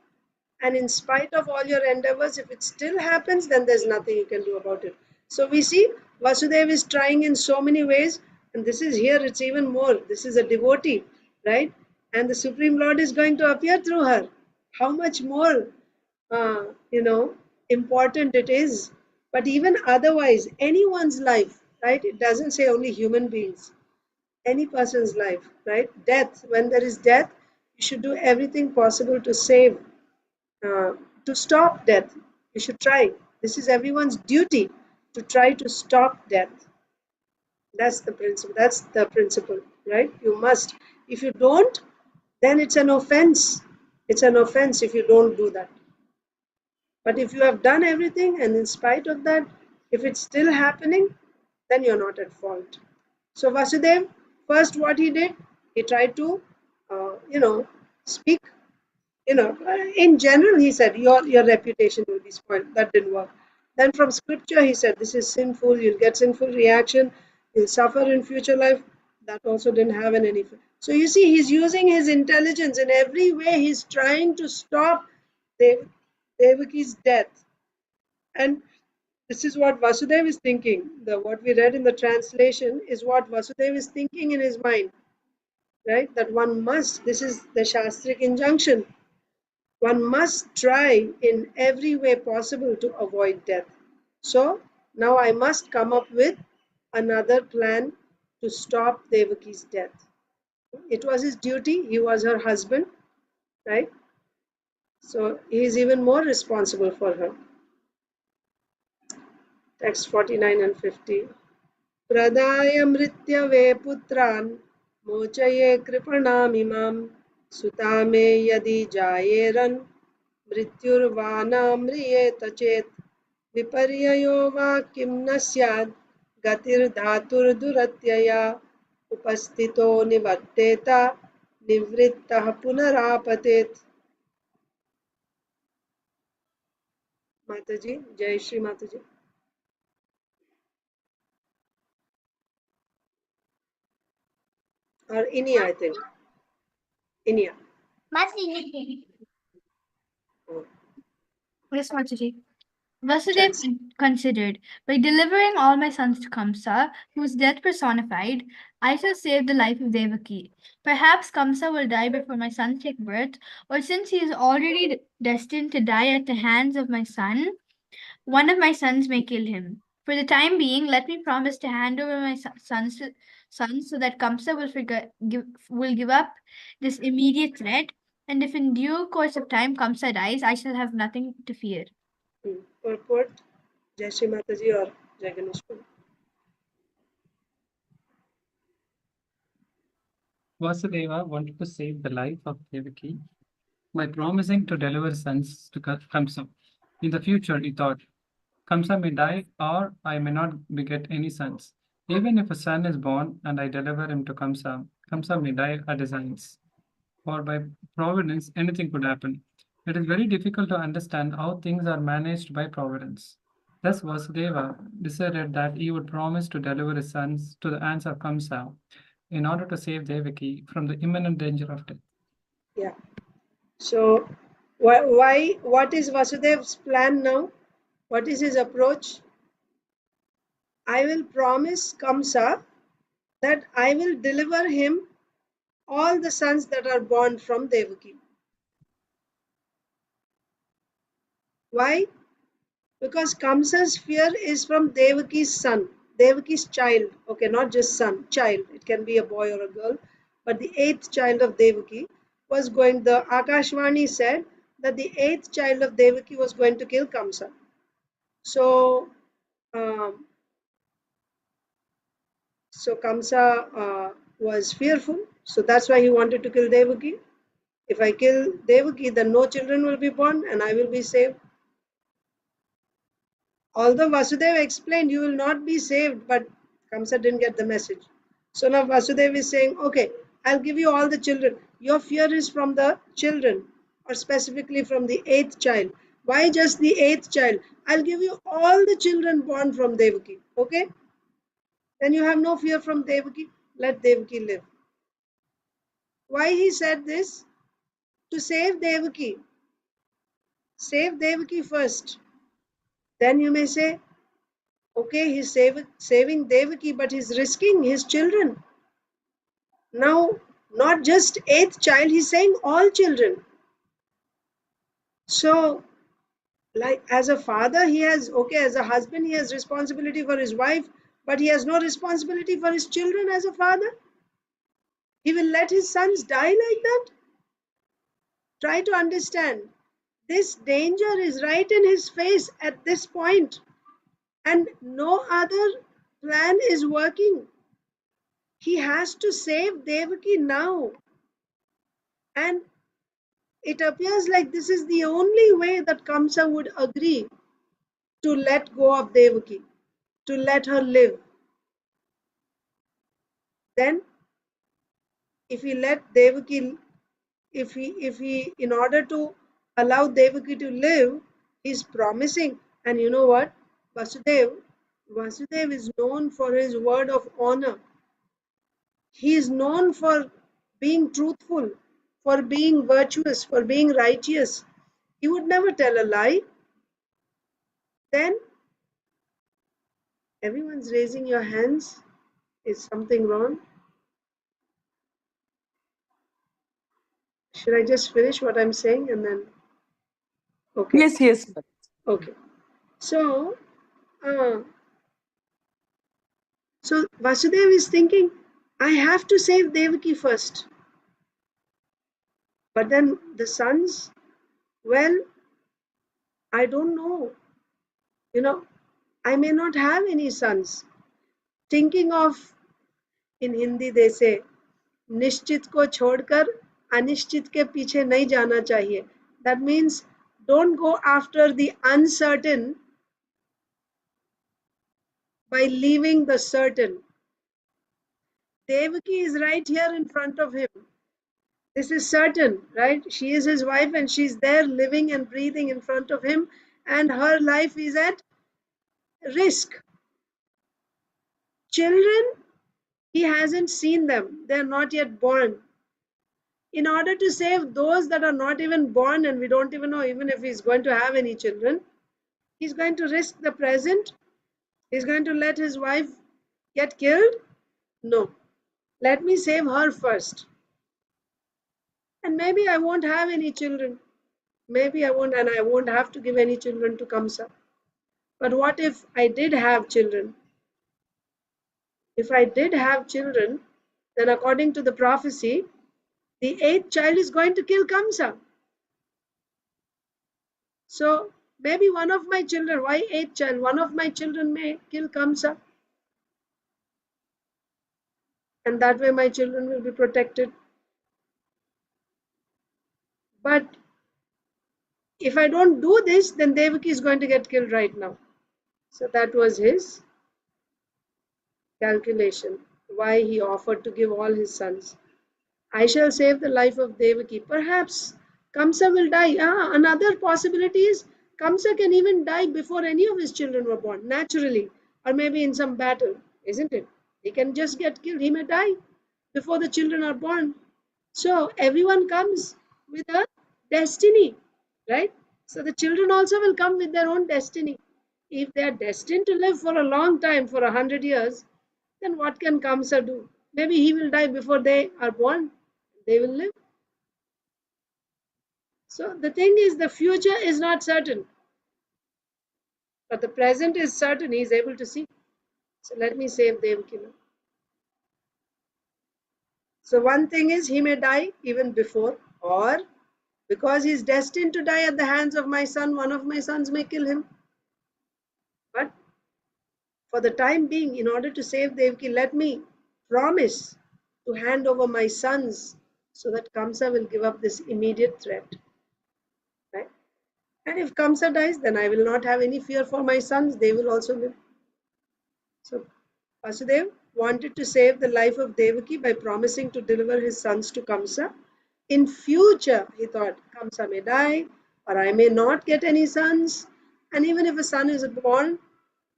Speaker 1: And in spite of all your endeavors, if it still happens, then there's nothing you can do about it. So we see Vasudev is trying in so many ways, and this is here, it's even more. This is a devotee, right? And the Supreme Lord is going to appear through her. How much more, uh, you know, important it is. But even otherwise, anyone's life, right? It doesn't say only human beings, any person's life, right? Death, when there is death, you should do everything possible to save, to stop death. You should try. This is everyone's duty to try to stop death. That's the principle. That's the principle, right? You must. If you don't, then it's an offense. It's an offense if you don't do that. But if you have done everything and in spite of that, if it's still happening, then you're not at fault. So Vasudev, first what he did, he tried to, speak. In general, he said, your reputation will be spoiled. That didn't work. Then from scripture he said, this is sinful, you'll get sinful reaction, you'll suffer in future life. That also didn't have any effect. So you see, he's using his intelligence in every way. He's trying to stop Devaki's death. And this is what Vasudeva is thinking. What we read in the translation is what Vasudeva is thinking in his mind, right? That one must, this is the Shastric injunction, one must try in every way possible to avoid death. So now I must come up with another plan to stop Devaki's death. It was his duty, he was her husband, right? So he is even more responsible for her. Text 49 and 50. Pradaya mrityave putran mochaye kripanamimam sutame yadi jayeran mrityurvana mriyeta chet viparyayo va kim na syad gatir dhatur duratyaya upastito nivatteta nivrittah punarapatet. Mataji, Jai Shri Mataji. Or Inia, I think. Inia.
Speaker 7: Yes, Mataji. Vasudeva considered, by delivering all my sons to Kamsa, whose death personified, I shall save the life of Devaki. Perhaps Kamsa will die before my sons take birth, or since he is already destined to die at the hands of my son, one of my sons may kill him. For the time being, let me promise to hand over my sons so that Kamsa will give up this immediate threat, and if in due course of time Kamsa dies, I shall have nothing to fear.
Speaker 1: Purport, Jai Shri Mataji or Jai Ganesh.
Speaker 8: Vasudeva wanted to save the life of Devaki by promising to deliver sons to Kamsa. In the future, he thought, Kamsa may die or I may not beget any sons. Even if a son is born and I deliver him to Kamsa, Kamsa may die at his hands. For by providence, anything could happen. It is very difficult to understand how things are managed by providence. Thus, Vasudeva decided that he would promise to deliver his sons to the hands of Kamsa in order to save Devaki from the imminent danger of death.
Speaker 1: Yeah. So, what is Vasudeva's plan now? What is his approach? I will promise Kamsa that I will deliver him all the sons that are born from Devaki. Why? Because Kamsa's fear is from Devaki's son, Devaki's child. Okay, not just son, child. It can be a boy or a girl. But the 8th child of Devaki was going, the Akashvani said that the 8th child of Devaki was going to kill Kamsa. So, Kamsa was fearful. So that's why he wanted to kill Devaki. If I kill Devaki, then no children will be born and I will be saved. Although Vasudeva explained you will not be saved, but Kamsa didn't get the message. So now Vasudeva is saying, okay, I'll give you all the children. Your fear is from the children, or specifically from the 8th child. Why just the 8th child? I'll give you all the children born from Devaki. Okay? Then you have no fear from Devaki. Let Devaki live. Why he said this? To save Devaki. Save Devaki first. Then you may say, okay, he's saving Devaki, but he's risking his children. Now, not just 8th child, he's saying all children. So, like as a father, he has, okay, as a husband, he has responsibility for his wife, but he has no responsibility for his children as a father. He will let his sons die like that? Try to understand. This danger is right in his face at this point, and no other plan is working. He has to save Devaki now. And it appears like this is the only way that Kamsa would agree to let go of Devaki, to let her live. Then, if he let Devaki, if he, in order to allow Devaki to live, he's promising. And you know what? Vasudev is known for his word of honor. He is known for being truthful, for being virtuous, for being righteous. He would never tell a lie. Then everyone's raising your hands. Is something wrong? Should I just finish what I'm saying and then? Okay.
Speaker 5: Yes.
Speaker 1: Okay. So, Vasudev is thinking, I have to save Devaki first. But then the sons, well, I don't know. I may not have any sons. Thinking of, in Hindi they say, निश्चित को छोड़कर अनिश्चित के पीछे नहीं जाना चाहिए. That means don't go after the uncertain by leaving the certain. Devaki is right here in front of him. This is certain, right? She is his wife and she's there living and breathing in front of him, and her life is at risk. Children, he hasn't seen them. They're not yet born. In order to save those that are not even born, and we don't even know even if he's going to have any children, he's going to risk the present. He's going to let his wife get killed. No, let me save her first, and maybe I won't have any children. Maybe I won't, and I won't have to give any children to Kamsa. But what if I did have children? If I did have children, then according to the prophecy, the 8th child is going to kill Kamsa. So maybe one of my children, why 8th child? One of my children may kill Kamsa. And that way my children will be protected. But if I don't do this, then Devaki is going to get killed right now. So that was his calculation, why he offered to give all his sons. I shall save the life of Devaki. Perhaps Kamsa will die. Another possibility is Kamsa can even die before any of his children were born, naturally, or maybe in some battle, isn't it? He can just get killed. He may die before the children are born. So everyone comes with a destiny, right? So the children also will come with their own destiny. If they are destined to live for a long time, for 100 years, then what can Kamsa do? Maybe he will die before they are born. They will live. So the thing is, the future is not certain, but the present is certain. He is able to see. So let me save Devaki now. So one thing is, he may die even before, or because he is destined to die at the hands of my son, one of my sons may kill him. But for the time being, in order to save Devaki, let me promise to hand over my sons so that Kamsa will give up this immediate threat. Right? And if Kamsa dies, then I will not have any fear for my sons. They will also live. So Vasudev wanted to save the life of Devaki by promising to deliver his sons to Kamsa. In future, he thought, Kamsa may die, or I may not get any sons. And even if a son is born,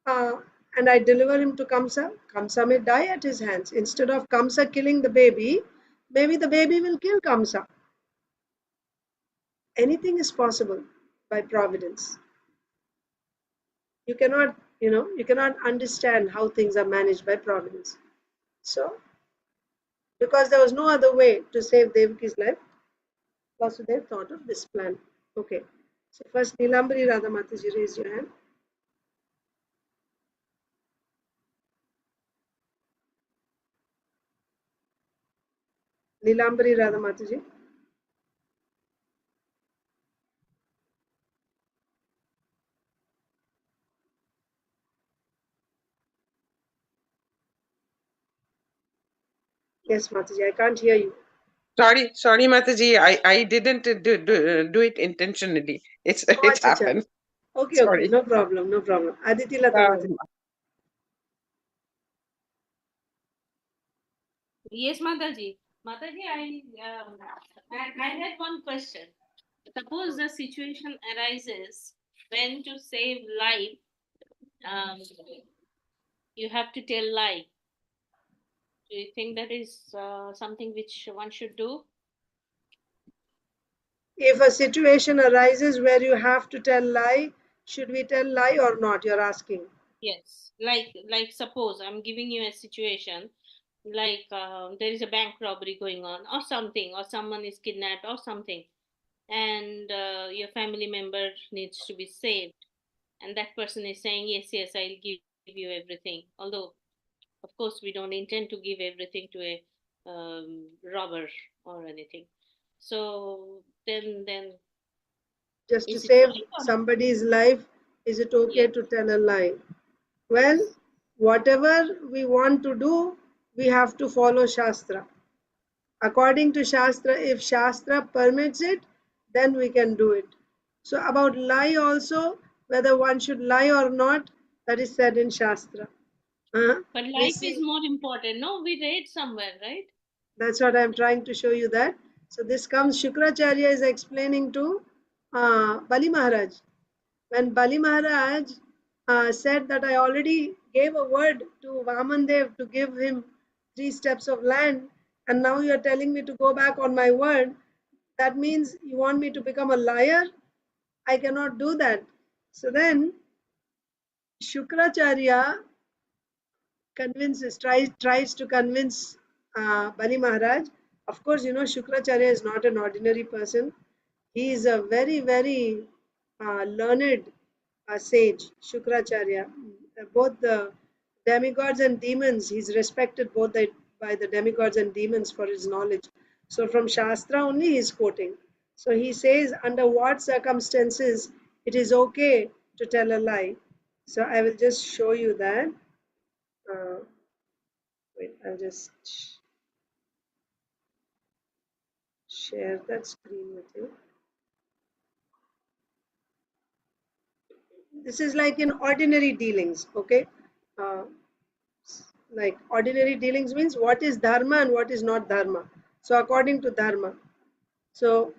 Speaker 1: and I deliver him to Kamsa, Kamsa may die at his hands. Instead of Kamsa killing the baby, maybe the baby will kill Kamsa. Anything is possible by providence. You cannot understand how things are managed by providence. So, because there was no other way to save Devaki's life, Vasudev thought of this plan. Okay. So first Nilambari Radha Mataji, raise your hand. Nilambari Radha Mataji. Yes, Mataji, I can't hear you.
Speaker 10: Sorry, Mataji. I didn't do it intentionally. It happened.
Speaker 1: Okay,
Speaker 10: Sorry.
Speaker 1: okay, no problem. Aditi Lata Mataji.
Speaker 2: Yes, Mataji. Mataji, I had one question. Suppose the situation arises when to save life um, you have to tell lie. Do you think that is something which one should do?
Speaker 1: If a situation arises where you have to tell lie, should we tell lie or not? You're asking.
Speaker 2: Yes, like suppose I'm giving you a situation, like there is a bank robbery going on or something, or someone is kidnapped or something, and your family member needs to be saved, and that person is saying yes, yes, I'll give you everything, although of course we don't intend to give everything to a robber or anything. So then
Speaker 1: Just to
Speaker 2: is it
Speaker 1: save
Speaker 2: right or not?
Speaker 1: somebody's life, is it okay
Speaker 2: Yes,
Speaker 1: to tell a lie? Well,
Speaker 2: yes.
Speaker 1: whatever we want to do, we have to follow Shastra. According to Shastra, if Shastra permits it, then we can do it. So, about lie also, whether one should lie or not, that is said in Shastra.
Speaker 2: But
Speaker 1: We
Speaker 2: life is
Speaker 1: see,
Speaker 2: more important. No, we read somewhere, right?
Speaker 1: that's what I'm trying to show you that. So, this comes, Shukracharya is explaining to Bali Maharaj. When Bali Maharaj said that I already gave a word to Vamandev to give him 3 steps of land, and now you are telling me to go back on my word, that means you want me to become a liar? I cannot do that. So then Shukracharya tries to convince Bali Maharaj. Of course, you know Shukracharya is not an ordinary person. He is a very, very learned sage, Shukracharya. Both the demigods and demons, he's respected both by the demigods and demons for his knowledge. So from Shastra only he's quoting. So he says, under what circumstances it is okay to tell a lie. So I will just show you that. Uh, Wait, I'll just share that screen with you. This is like in ordinary dealings, okay? Uh, like ordinary dealings means what is dharma and what is not dharma. So according to dharma. So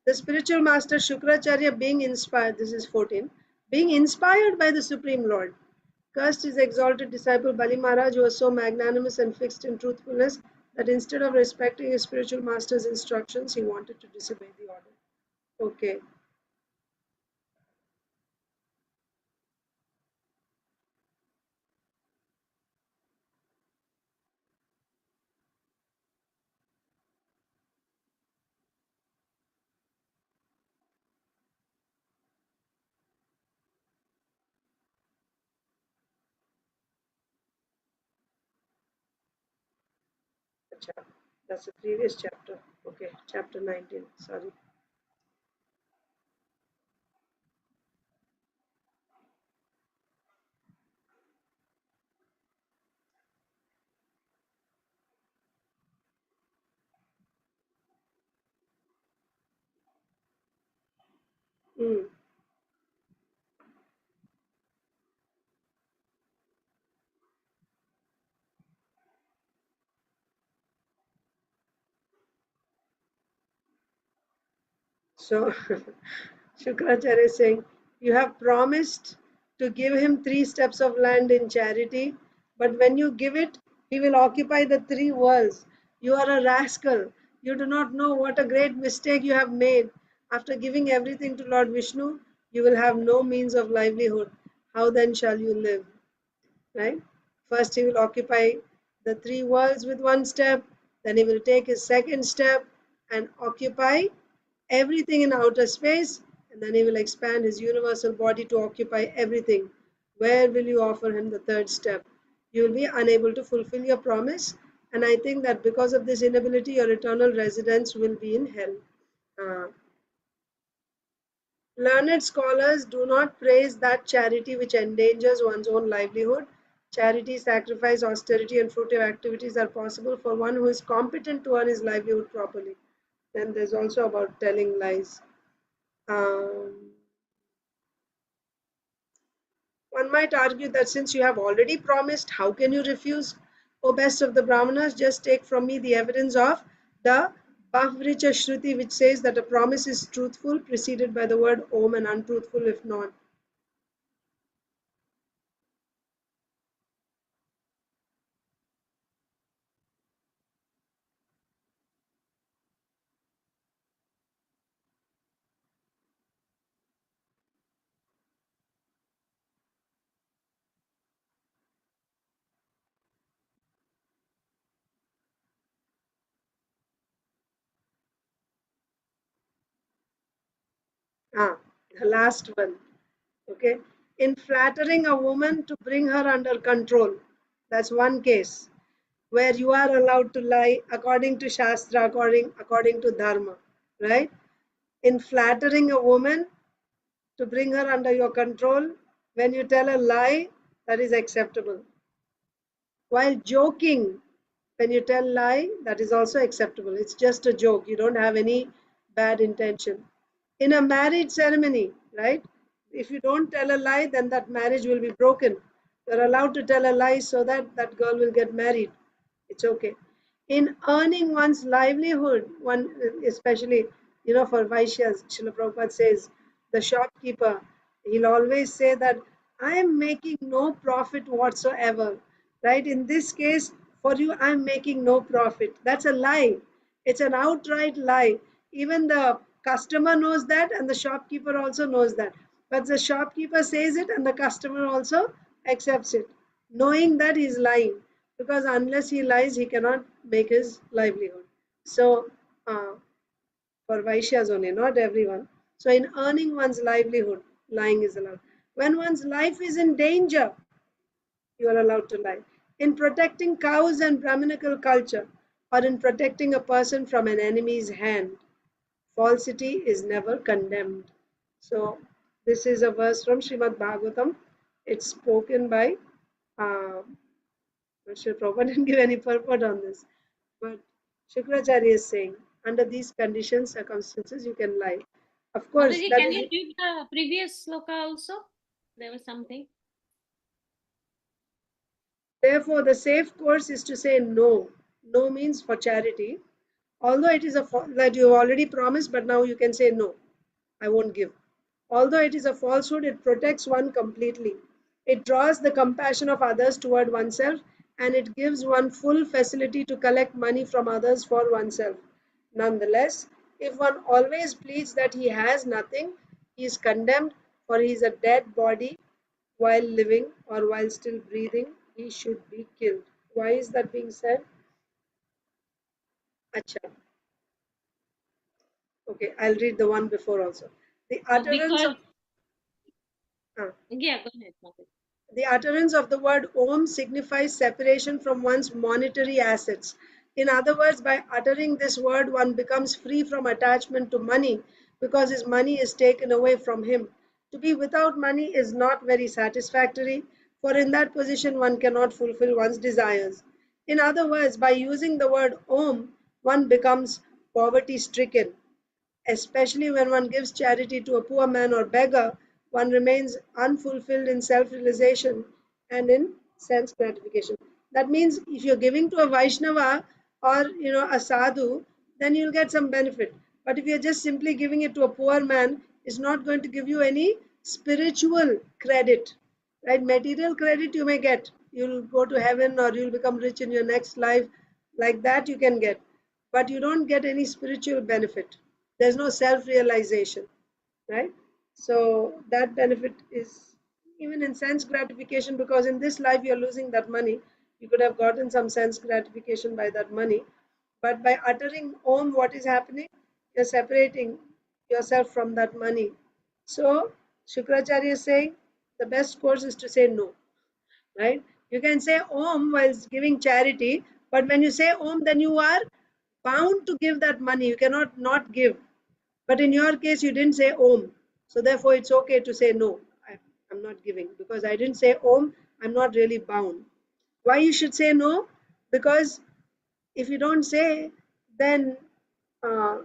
Speaker 1: the spiritual master Shukracharya being inspired, this is 14, being inspired by the Supreme Lord, cursed his exalted disciple Bali Maharaj, who was so magnanimous and fixed in truthfulness that instead of respecting his spiritual master's instructions, he wanted to disobey the order. Okay. Acha, that's the previous chapter. Okay, chapter 19. Sorry. Mm. So Shukracharya is saying, you have promised to give him 3 steps of land in charity, but when you give it, he will occupy the 3 worlds. You are a rascal. You do not know what a great mistake you have made. After giving everything to Lord Vishnu, you will have no means of livelihood. How then shall you live? Right? First, he will occupy the 3 worlds with 1 step, then he will take his second step and occupy everything in outer space, and then he will expand his universal body to occupy everything. Where will you offer him the third step? You will be unable to fulfill your promise, and I think that because of this inability, your eternal residence will be in hell. Uh, Learned scholars do not praise that charity which endangers one's own livelihood. Charity, sacrifice, austerity, and fruitive activities are possible for one who is competent to earn his livelihood properly. Then there's also about telling lies. Um, One might argue that since you have already promised, how can you refuse? O best of the Brahmanas, just take from me the evidence of the Bahvricha Shruti, which says that a promise is truthful, preceded by the word Om, and untruthful if not. The last one. Okay. In flattering a woman to bring her under control. That's one case where you are allowed to lie according to Shastra, according to Dharma, right? In flattering a woman to bring her under your control, when you tell a lie, that is acceptable. While joking, when you tell lie, that is also acceptable. It's just a joke. You don't have any bad intention. In a marriage ceremony, right? If you don't tell a lie, then that marriage will be broken. You're allowed to tell a lie so that that girl will get married. It's okay. In earning one's livelihood, one especially, for Vaishyas, Srila Prabhupada says, the shopkeeper, he'll always say that I am making no profit whatsoever. Right? In this case, for you, I'm making no profit. That's a lie. It's an outright lie. Even the customer knows that, and the shopkeeper also knows that. But the shopkeeper says it, and the customer also accepts it, knowing that he's lying. Because unless he lies, he cannot make his livelihood. So, for Vaishyas only, not everyone. So, in earning one's livelihood, lying is allowed. When one's life is in danger, you are allowed to lie. In protecting cows and Brahminical culture, or in protecting a person from an enemy's hand, falsity is never condemned. So, this is a verse from Srimad Bhagavatam. It's spoken by Sri Prabhupada didn't give any purport on this, but Shukracharya is saying, under these conditions, circumstances, you can lie. Of course,
Speaker 2: Mataji,
Speaker 1: that
Speaker 2: can
Speaker 1: is,
Speaker 2: you read the previous sloka also? There was something.
Speaker 1: therefore, the safe course is to say no. No means for charity. Although it is that you already promised, but now you can say no, I won't give. Although it is a falsehood, it protects one completely. It draws the compassion of others toward oneself, and it gives one full facility to collect money from others for oneself. Nonetheless, if one always pleads that he has nothing, he is condemned, for he is a dead body while living or while still breathing. He should be killed. Why is that being said? Acha. Okay, I'll read the one before also. The utterance
Speaker 2: Because,
Speaker 1: of
Speaker 2: yeah, go ahead, Mataji.
Speaker 1: the utterance of the word Om signifies separation from one's monetary assets. In other words, by uttering this word, one becomes free from attachment to money because his money is taken away from him. To be without money is not very satisfactory, for in that position one cannot fulfill one's desires. In other words, by using the word Om, one becomes poverty stricken. Especially when one gives charity to a poor man or beggar, one remains unfulfilled in self realization and in sense gratification. That means if you're giving to a Vaishnava or a sadhu, then you'll get some benefit. But if you're just simply giving it to a poor man, it's not going to give you any spiritual credit. Right? Material credit you may get. You'll go to heaven or you'll become rich in your next life. Like that you can get. But you don't get any spiritual benefit. There's no self-realization, right? So that benefit is even in sense gratification, because in this life you're losing that money. You could have gotten some sense gratification by that money, but by uttering Om, what is happening? You're separating yourself from that money. So Shukracharya is saying the best course is to say no, right? You can say Om while giving charity, but when you say Om, then you are bound to give that money. You cannot not give. But in your case, you didn't say Om. So therefore, it's okay to say no, I'm not giving. Because I didn't say Om, I'm not really bound. Why you should say no? Because if you don't say, then uh,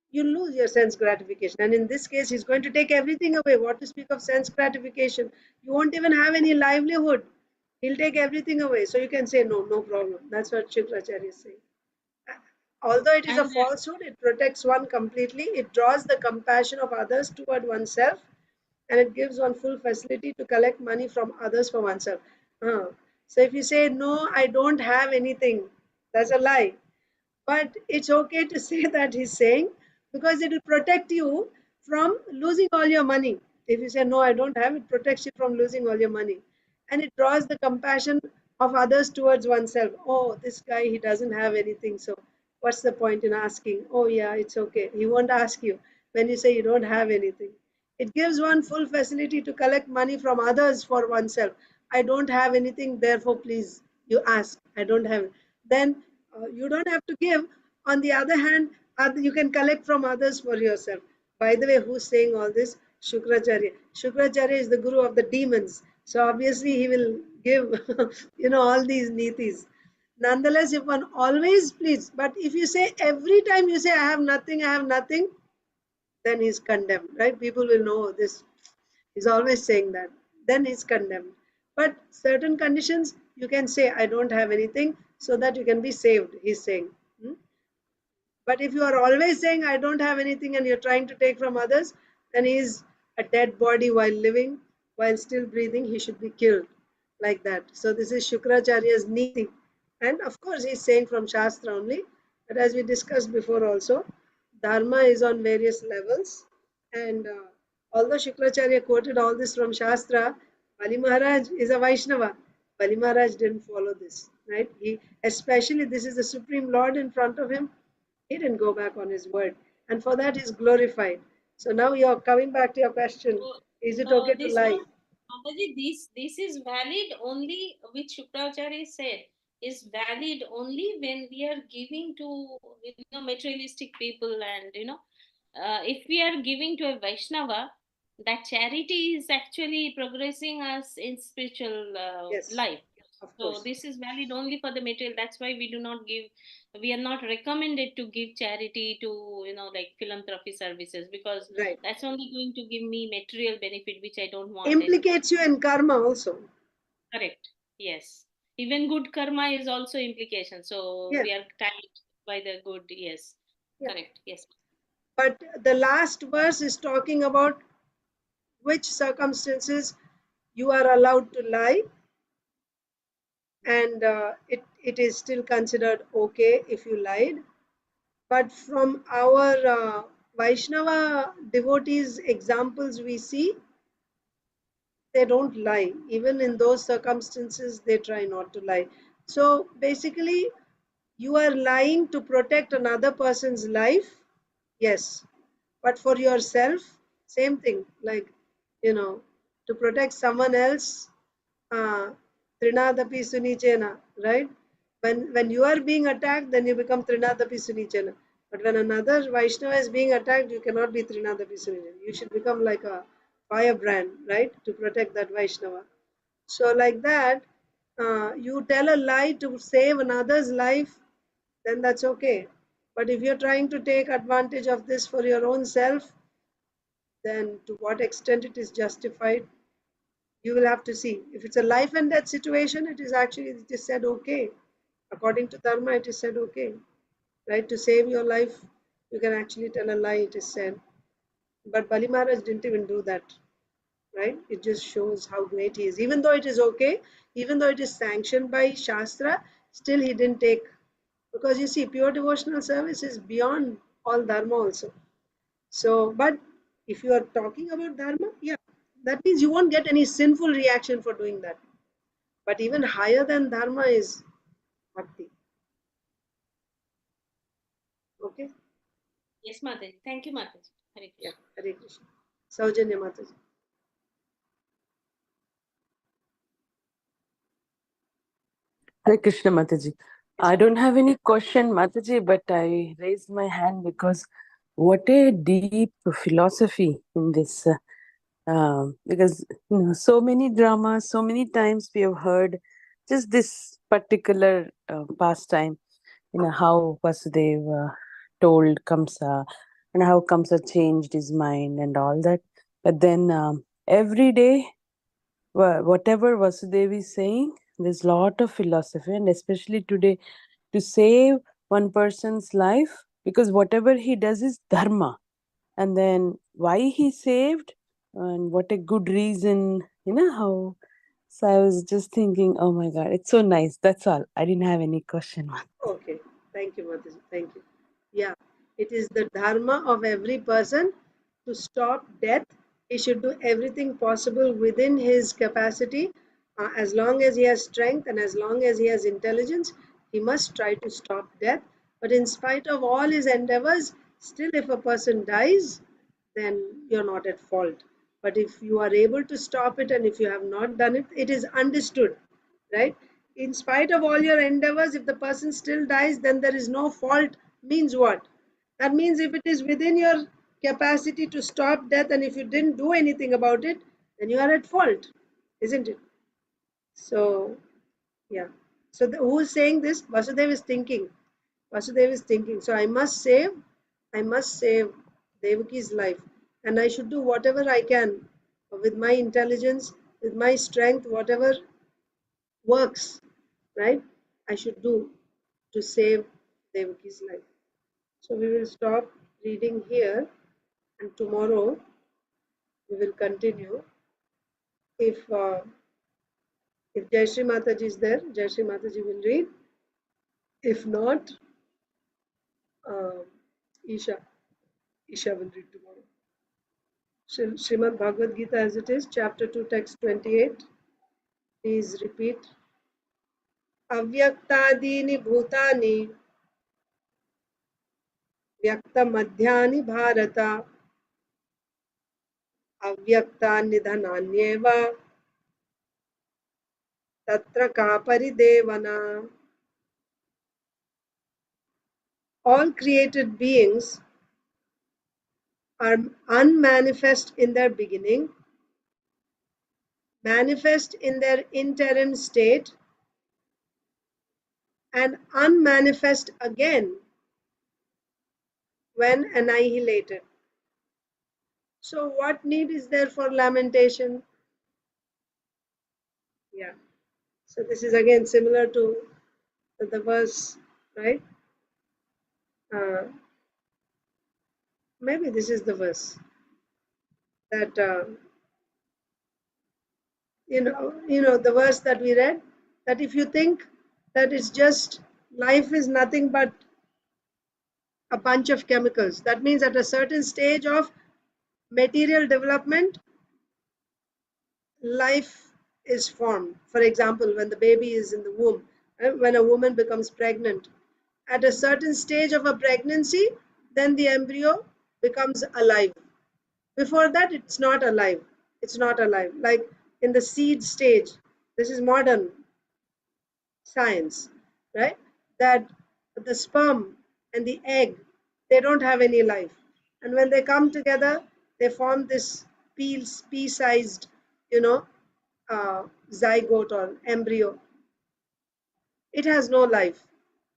Speaker 1: you lose your sense gratification. And in this case, he's going to take everything away. What to speak of sense gratification? You won't even have any livelihood. He'll take everything away. So you can say no, no problem. That's what Shukracharya is saying. Although it is a
Speaker 2: And
Speaker 1: falsehood, it protects one completely. It draws the compassion of others toward oneself, and it gives one full facility to collect money from others for oneself. So if you say, no, I don't have anything, that's a lie. But it's okay to say that he's saying, because it will protect you from losing all your money. If you say, no, I don't have, it protects you from losing all your money. And it draws the compassion of others towards oneself. Oh, this guy, he doesn't have anything. So what's the point in asking? Oh, yeah, it's okay. He won't ask you. when you say you don't have anything. It gives one full facility to collect money from others for oneself. I don't have anything, therefore, please, you ask. I don't have it. Then you don't have to give. On the other hand, you can collect from others for yourself. By the way, who's saying all this? Shukracharya. Shukracharya is the guru of the demons. So obviously he will give, all these nitis. Nonetheless, if one always please, but if you say every time you say, I have nothing, then he's condemned, right? People will know this. He's always saying that. Then he's condemned. But certain conditions, you can say, I don't have anything, so that you can be saved, he's saying. But if you are always saying, I don't have anything, and you're trying to take from others, then he's a dead body while living, while still breathing, he should be killed like that. So this is Shukracharya's niti. And of course, he's saying from Shastra only. But as we discussed before also, Dharma is on various levels. And although Shukracharya quoted all this from Shastra, Bali Maharaj is a Vaishnava. Bali Maharaj didn't follow this, right? He, especially, this is the Supreme Lord in front of him. He didn't go back on his word. And for that, he's glorified. So now you're coming back to your question. Is it okay to lie?
Speaker 2: Mataji, this is valid only, which Shukracharya said, is valid only when we are giving to materialistic people, and if we are giving to a Vaishnava, that charity is actually progressing us in spiritual
Speaker 1: Yes,
Speaker 2: life.
Speaker 1: of
Speaker 2: So
Speaker 1: course.
Speaker 2: this is valid only for the material. That's why we do not give. We are not recommended to give charity to like philanthropy services, because
Speaker 1: Right.
Speaker 2: that's only going to give me material benefit, which I don't want.
Speaker 1: Implicates you in karma also.
Speaker 2: Correct. Yes. Even good karma is also implication. So
Speaker 1: Yes.
Speaker 2: we are tied by the good. Yes.
Speaker 1: Yeah.
Speaker 2: Correct. Yes.
Speaker 1: But the last verse is talking about which circumstances you are allowed to lie, and it is still considered okay if you lied. But from our Vaishnava devotees examples we see, they don't lie. Even in those circumstances, they try not to lie. So basically, you are lying to protect another person's life, yes. But for yourself, same thing. Like, to protect someone else, Trinadapi Sunichena, right? When you are being attacked, then you become Trinadapi Sunichena. But when another Vaishnava is being attacked, you cannot be Trinadapi Sunichena. You should become like a firebrand, right? To protect that Vaishnava. So like that, you tell a lie to save another's life, then that's okay. But if you're trying to take advantage of this for your own self, then to what extent it is justified, you will have to see. If it's a life and death situation, it is said okay. According to Dharma, it is said okay. Right? To save your life, you can actually tell a lie, it is said. But Bali Maharaj didn't even do that. Right? It just shows how great he is. Even though it is okay, even though it is sanctioned by Shastra, still he didn't take. Because you see, pure devotional service is beyond all Dharma also. So, but if you are talking about Dharma, yeah, that means you won't get any sinful reaction for doing that. But even higher than Dharma is Bhakti. Okay?
Speaker 2: Yes, Mataji. Thank you, Mataji. Hare Krishna.
Speaker 1: Yeah, Hare Krishna. Saujanya Mataji.
Speaker 5: Hare Krishna, Mataji. I don't have any question, Mataji, but I raised my hand because what a deep philosophy in this. Because so many dramas, so many times we have heard just this particular pastime, how Vasudeva told Kamsa and how Kamsa changed his mind and all that. But then every day, whatever Vasudeva is saying, there's a lot of philosophy, and especially today, to save one person's life, because whatever he does is dharma. And then why he saved and what a good reason, how. So I was just thinking, oh my God, it's so nice. That's all. I didn't have any question.
Speaker 1: Okay. Thank you, Mataji. Thank you. Yeah. It is the dharma of every person to stop death. He should do everything possible within his capacity. As long as he has strength and as long as he has intelligence, he must try to stop death. But in spite of all his endeavors, still if a person dies, then you're not at fault. But if you are able to stop it and if you have not done it, it is understood, right? In spite of all your endeavors, if the person still dies, then there is no fault. Means what? That means if it is within your capacity to stop death and if you didn't do anything about it, then you are at fault, isn't it? So, yeah. So who is saying this? Vasudev is thinking. Vasudev is thinking. So I must save Devaki's life. And I should do whatever I can with my intelligence, with my strength, whatever works, right? I should do to save Devaki's life. So we will stop reading here and tomorrow we will continue. If Jayashree Mataji is there, Jayashree Mataji will read. If not, uh, Isha will read tomorrow. Srimad Bhagavad Gita as it is, chapter 2, text 28. Please repeat. Avyaktadini bhutani vyaktamadhyani bharata avyaktanidhananyeva tatra ka paridevana. All created beings are unmanifest in their beginning, manifest in their interim state, and unmanifest again when annihilated. So what need is there for lamentation? Yeah. So this is again similar to the verse, right? Maybe this is the verse that you know the verse that we read, that if you think that it's just life is nothing but a bunch of chemicals, that means at a certain stage of material development, life is formed. For example, when the baby is in the womb, when a woman becomes pregnant, at a certain stage of a pregnancy, then the embryo becomes alive. Before that, it's not alive. It's not alive. Like in the seed stage, this is modern science, right? That the sperm and the egg, they don't have any life. And when they come together, they form this pea-sized, zygote or embryo. It has no life.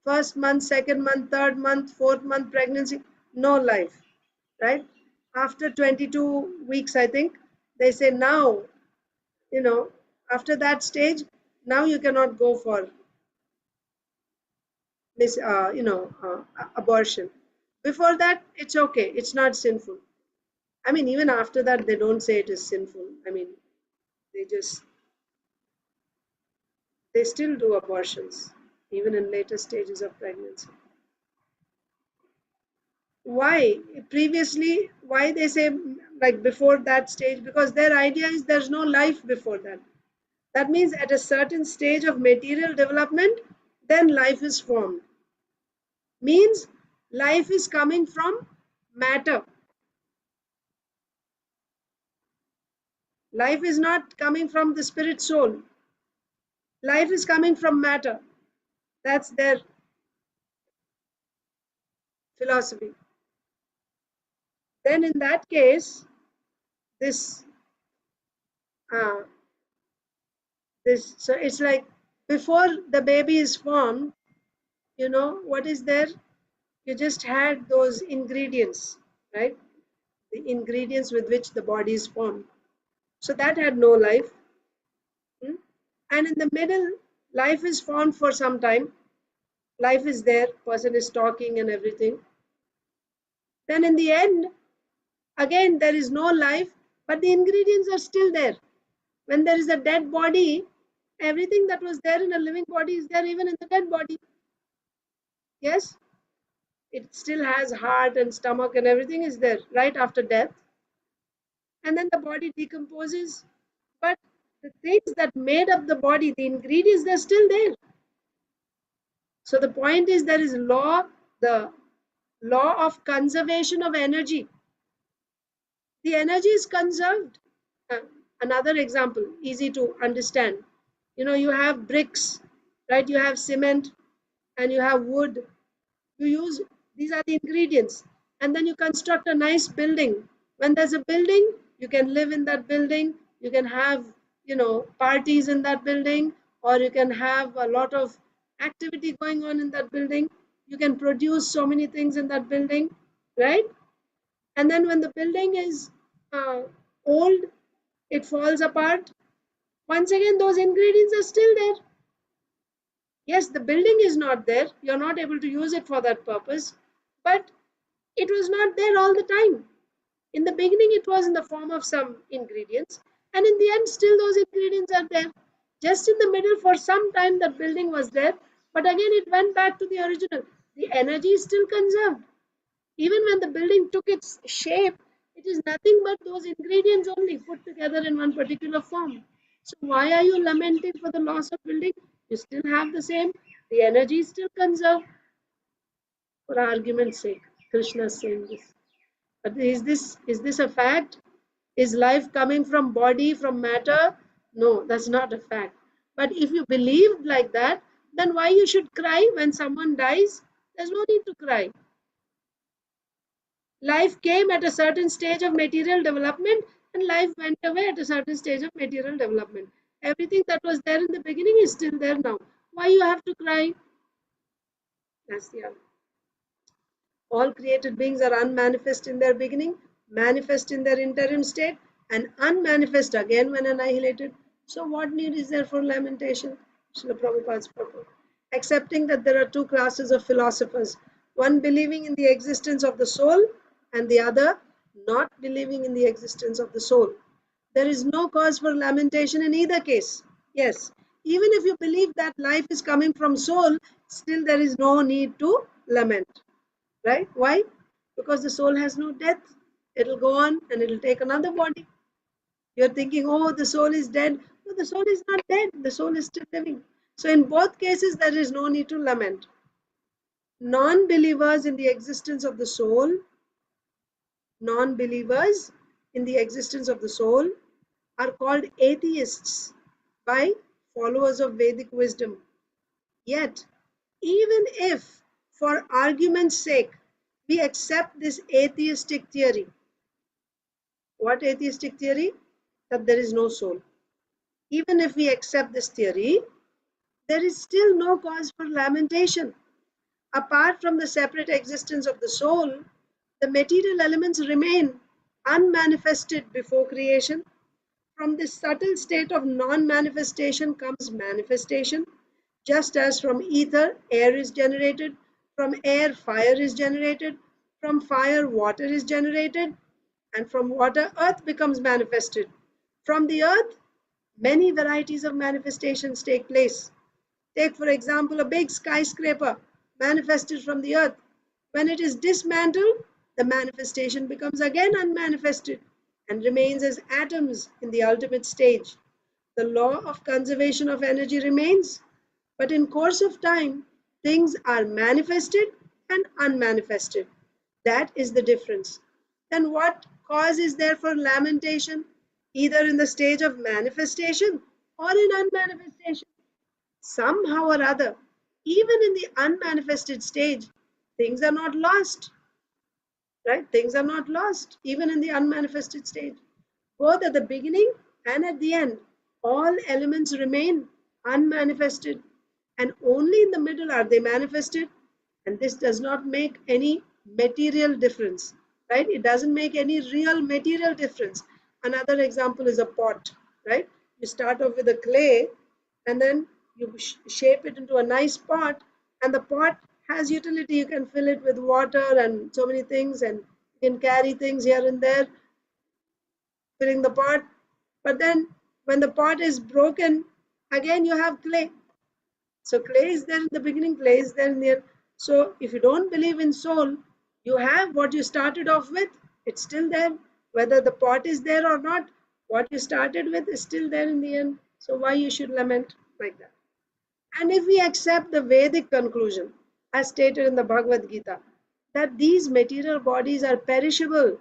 Speaker 1: First month, second month, third month, fourth month pregnancy, no life, right? After 22 weeks, I think, they say now, after that stage, now you cannot go for this, abortion. Before that, it's okay. It's not sinful. I mean, even after that, they don't say it is sinful. I mean, they still do abortions, even in later stages of pregnancy. Why? Previously, why they say like before that stage? Because their idea is there's no life before that. That means at a certain stage of material development, then life is formed. Means life is coming from matter. Life is not coming from the spirit soul. Life is coming from matter. That's their philosophy. Then in that case, this so it's like before the baby is formed, what is there? You just had those ingredients, right? The ingredients with which the body is formed. So that had no life. And in the middle, life is formed for some time. Life is there, person is talking and everything. Then in the end, again, there is no life, but the ingredients are still there. When there is a dead body, everything that was there in a living body is there even in the dead body. Yes? It still has heart and stomach and everything is there right after death. And then the body decomposes. But the things that made up the body, the ingredients, they're still there. So the point is there is the law of conservation of energy. The energy is conserved. Another example, easy to understand. You have bricks, right? You have cement and you have wood. You use, these are the ingredients. And then you construct a nice building. When there's a building, you can live in that building. You can have, parties in that building, or you can have a lot of activity going on in that building. You can produce so many things in that building, right? And then when the building is old, it falls apart. Once again, those ingredients are still there. Yes, the building is not there. You're not able to use it for that purpose, but it was not there all the time. In the beginning, it was in the form of some ingredients, and in the end, still those ingredients are there. Just in the middle, for some time, that building was there, but again, it went back to the original. The energy is still conserved. Even when the building took its shape, it is nothing but those ingredients only put together in one particular form. So why are you lamenting for the loss of building? You still have the same. The energy is still conserved. For argument's sake, Krishna is saying this. But is this a fact? Is life coming from body, from matter? No, that's not a fact. But if you believed like that, then why you should cry when someone dies? There's no need to cry. Life came at a certain stage of material development, and life went away at a certain stage of material development. Everything that was there in the beginning is still there now. Why you have to cry? That's the answer. All created beings are unmanifest in their beginning, manifest in their interim state, and unmanifest again when annihilated. So what need is there for lamentation? Srila Prabhupada's purport. Accepting that there are two classes of philosophers, one believing in the existence of the soul and the other not believing in the existence of the soul. There is no cause for lamentation in either case. Yes, even if you believe that life is coming from soul, still there is no need to lament. Right? Why? Because the soul has no death. It'll go on and it'll take another body. You're thinking, oh, the soul is dead. No, the soul is not dead. The soul is still living. So in both cases, there is no need to lament. Non-believers in the existence of the soul, non-believers in the existence of the soul are called atheists by followers of Vedic wisdom. Yet, even if, for argument's sake, we accept this atheistic theory. What atheistic theory? That there is no soul. Even if we accept this theory, there is still no cause for lamentation. Apart from the separate existence of the soul, the material elements remain unmanifested before creation. From this subtle state of non-manifestation comes manifestation. Just as from ether, air is generated, from air, fire is generated, from fire, water is generated, and from water, earth becomes manifested. From the earth, many varieties of manifestations take place. Take, for example, a big skyscraper manifested from the earth. When it is dismantled, the manifestation becomes again unmanifested and remains as atoms in the ultimate stage. The law of conservation of energy remains, but in course of time, things are manifested and unmanifested. That is the difference. Then what cause is there for lamentation, either in the stage of manifestation or in unmanifestation? Somehow or other, even in the unmanifested stage, things are not lost, right? Things are not lost, even in the unmanifested stage. Both at the beginning and at the end, all elements remain unmanifested, and only in the middle are they manifested. And this does not make any material difference, right? It doesn't make any real material difference. Another example is a pot, right? You start off with a clay, and then you shape it into a nice pot, and the pot has utility. You can fill it with water and so many things, and you can carry things here and there, filling the pot. But then when the pot is broken, again you have clay. So clay is there in the beginning, clay is there in the end. So if you don't believe in soul, you have what you started off with, it's still there. Whether the pot is there or not, what you started with is still there in the end. So why you should lament like that? And if we accept the Vedic conclusion, as stated in the Bhagavad Gita, that these material bodies are perishable,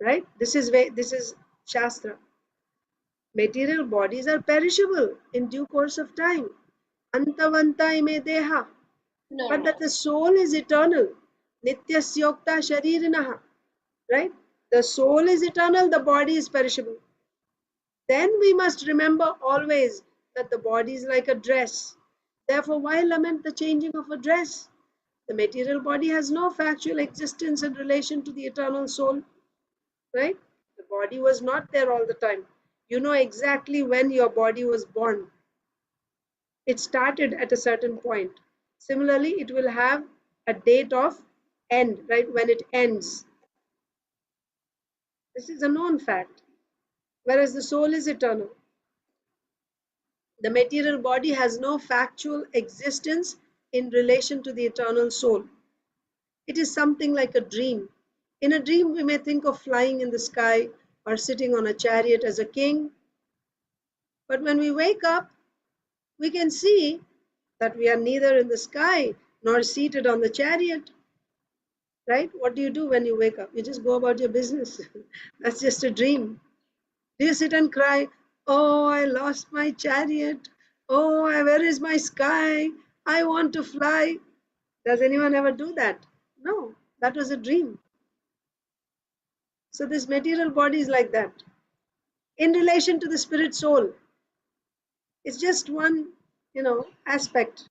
Speaker 1: right? This is Shastra. Material bodies are perishable in due course of time. Antavanta ime deha. But that the soul is eternal. Nityasyokta sharirinaha. Right? The soul is eternal, the body is perishable. Then we must remember always that the body is like a dress. Therefore, why lament the changing of a dress? The material body has no factual existence in relation to the eternal soul, right? The body was not there all the time. You know exactly when your body was born. It started at a certain point. Similarly, it will have a date of end, right? When it ends. This is a known fact. Whereas the soul is eternal. The material body has no factual existence in relation to the eternal soul. It is something like a dream. In a dream, we may think of flying in the sky or sitting on a chariot as a king. But when we wake up, we can see that we are neither in the sky nor seated on the chariot. Right? What do you do when you wake up? You just go about your business. That's just a dream. Do you sit and cry, oh, I lost my chariot. Oh, where is my sky? I want to fly. Does anyone ever do that? No, that was a dream. So this material body is like that. In relation to the spirit soul, it's just one, aspect.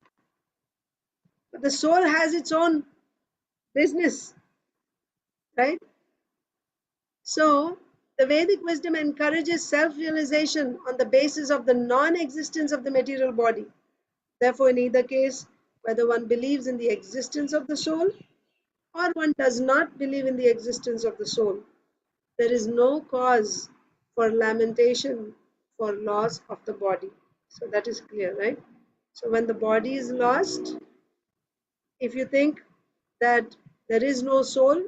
Speaker 1: But the soul has its own business, right? So the Vedic wisdom encourages self-realization on the basis of the non-existence of the material body. Therefore, in either case, whether one believes in the existence of the soul or one does not believe in the existence of the soul, there is no cause for lamentation for loss of the body. So that is clear, right? So when the body is lost, if you think that there is no soul,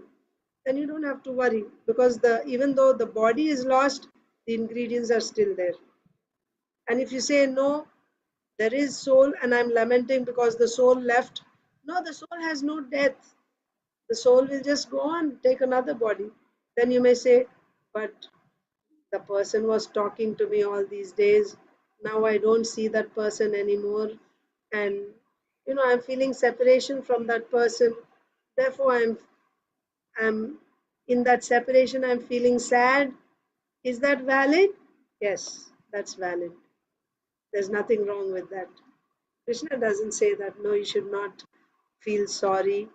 Speaker 1: then you don't have to worry, because even though the body is lost, the ingredients are still there. And if you say no, there is soul and I'm lamenting because the soul left, no, the soul has no death. The soul will just go on, take another body. Then you may say, but the person was talking to me all these days. Now I don't see that person anymore. And, I'm feeling separation from that person. Therefore, I'm in that separation, I'm feeling sad. Is that valid? Yes, that's valid. There's nothing wrong with that. Krishna doesn't say that, no, you should not feel sorry.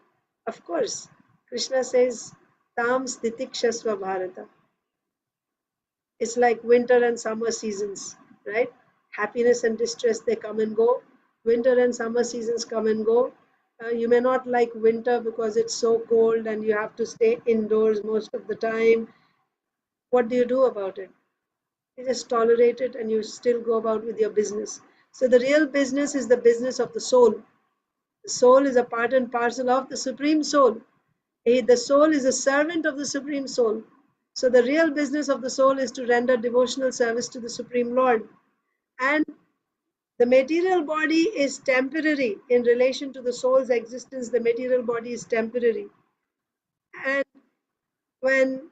Speaker 1: Of course, Krishna says, Tam Stitikshasva Bharata. It's like winter and summer seasons, right? Happiness and distress, they come and go. Winter and summer seasons come and go. You may not like winter because it's so cold and you have to stay indoors most of the time. What do you do about it? You just tolerate it and you still go about with your business. So the real business is the business of the soul. The soul is a part and parcel of the Supreme Soul. The soul is a servant of the Supreme Soul. So the real business of the soul is to render devotional service to the Supreme Lord. And the material body is temporary in relation to the soul's existence. The material body is temporary. And when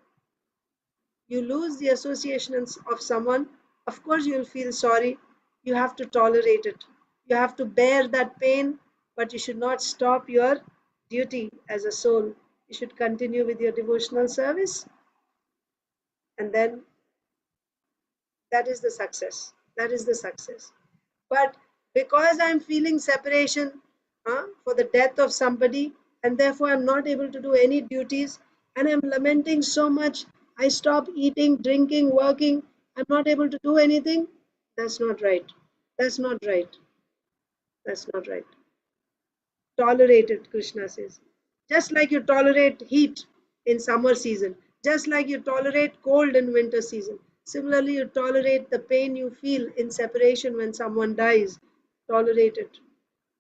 Speaker 1: you lose the association of someone, of course you'll feel sorry. You have to tolerate it. You have to bear that pain, but you should not stop your duty as a soul. You should continue with your devotional service, and then that is the success. That is the success. But because I'm feeling separation for the death of somebody, and therefore I'm not able to do any duties, and I'm lamenting so much, I stop eating, drinking, working, I'm not able to do anything, that's not right. That's not right. That's not right. Tolerate it, Krishna says. Just like you tolerate heat in summer season, just like you tolerate cold in winter season. Similarly, you tolerate the pain you feel in separation when someone dies. Tolerate it.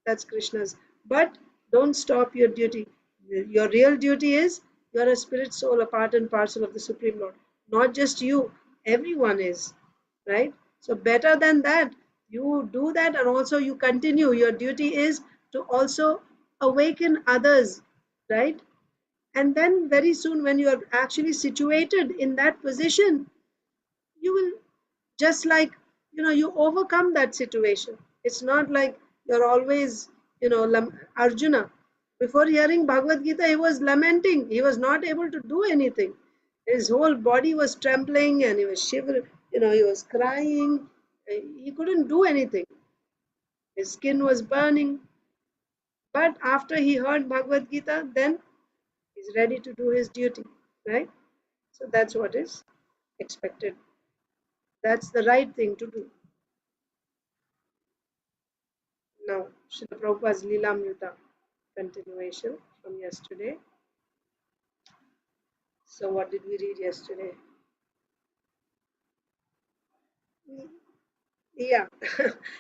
Speaker 1: That's Krishna's. But don't stop your duty. Your real duty is you're a spirit soul, a part and parcel of the Supreme Lord. Not just you, everyone is. Right? So, better than that, you do that and also you continue. Your duty is to also awaken others, right? And then very soon, when you are actually situated in that position, you will just like, you overcome that situation. It's not like you're always, Arjuna. Before hearing Bhagavad Gita, he was lamenting. He was not able to do anything. His whole body was trembling and he was shivering, he was crying. He couldn't do anything. His skin was burning. But after he heard Bhagavad Gita, then he's ready to do his duty, right? So that's what is expected. That's the right thing to do. Now, Srila Prabhupada's Leelamrita continuation from yesterday. So, what did we read yesterday? Yeah,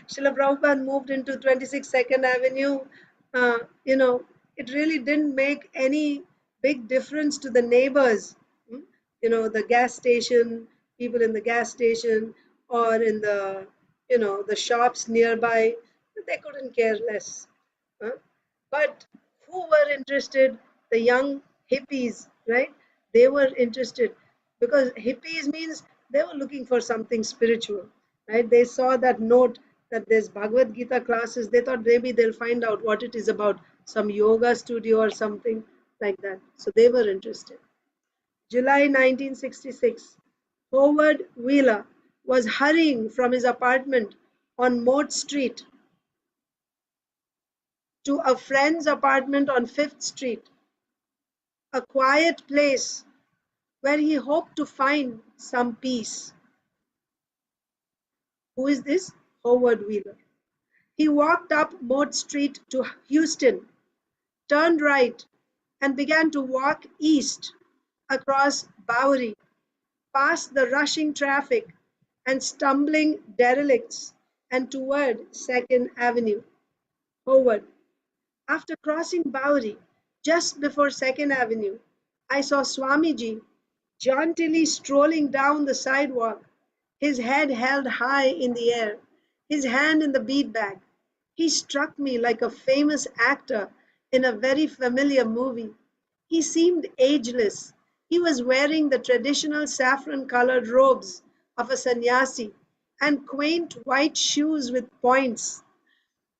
Speaker 1: Srila Prabhupada moved into 26 Second Avenue. Uh, you know, it really didn't make any big difference to the neighbors. Hmm? The gas station, people in the gas station, or in the, the shops nearby, they couldn't care less. Huh? But who were interested? The young hippies, right? They were interested because hippies means they were looking for something spiritual, right? They saw that note that there's Bhagavad Gita classes. They thought maybe they'll find out what it is about, some yoga studio or something like that. So they were interested. July 1966, Howard Wheeler was hurrying from his apartment on Moat Street to a friend's apartment on Fifth Street, a quiet place where he hoped to find some peace. Who is this? Howard Wheeler. He walked up Moat Street to Houston, turned right, and began to walk east across Bowery, past the rushing traffic and stumbling derelicts, and toward Second Avenue. Howard. After crossing Bowery, just before Second Avenue, I saw Swamiji jauntily strolling down the sidewalk, his head held high in the air, his hand in the bead bag. He struck me like a famous actor in a very familiar movie. He seemed ageless. He was wearing the traditional saffron colored robes of a sannyasi and quaint white shoes with points.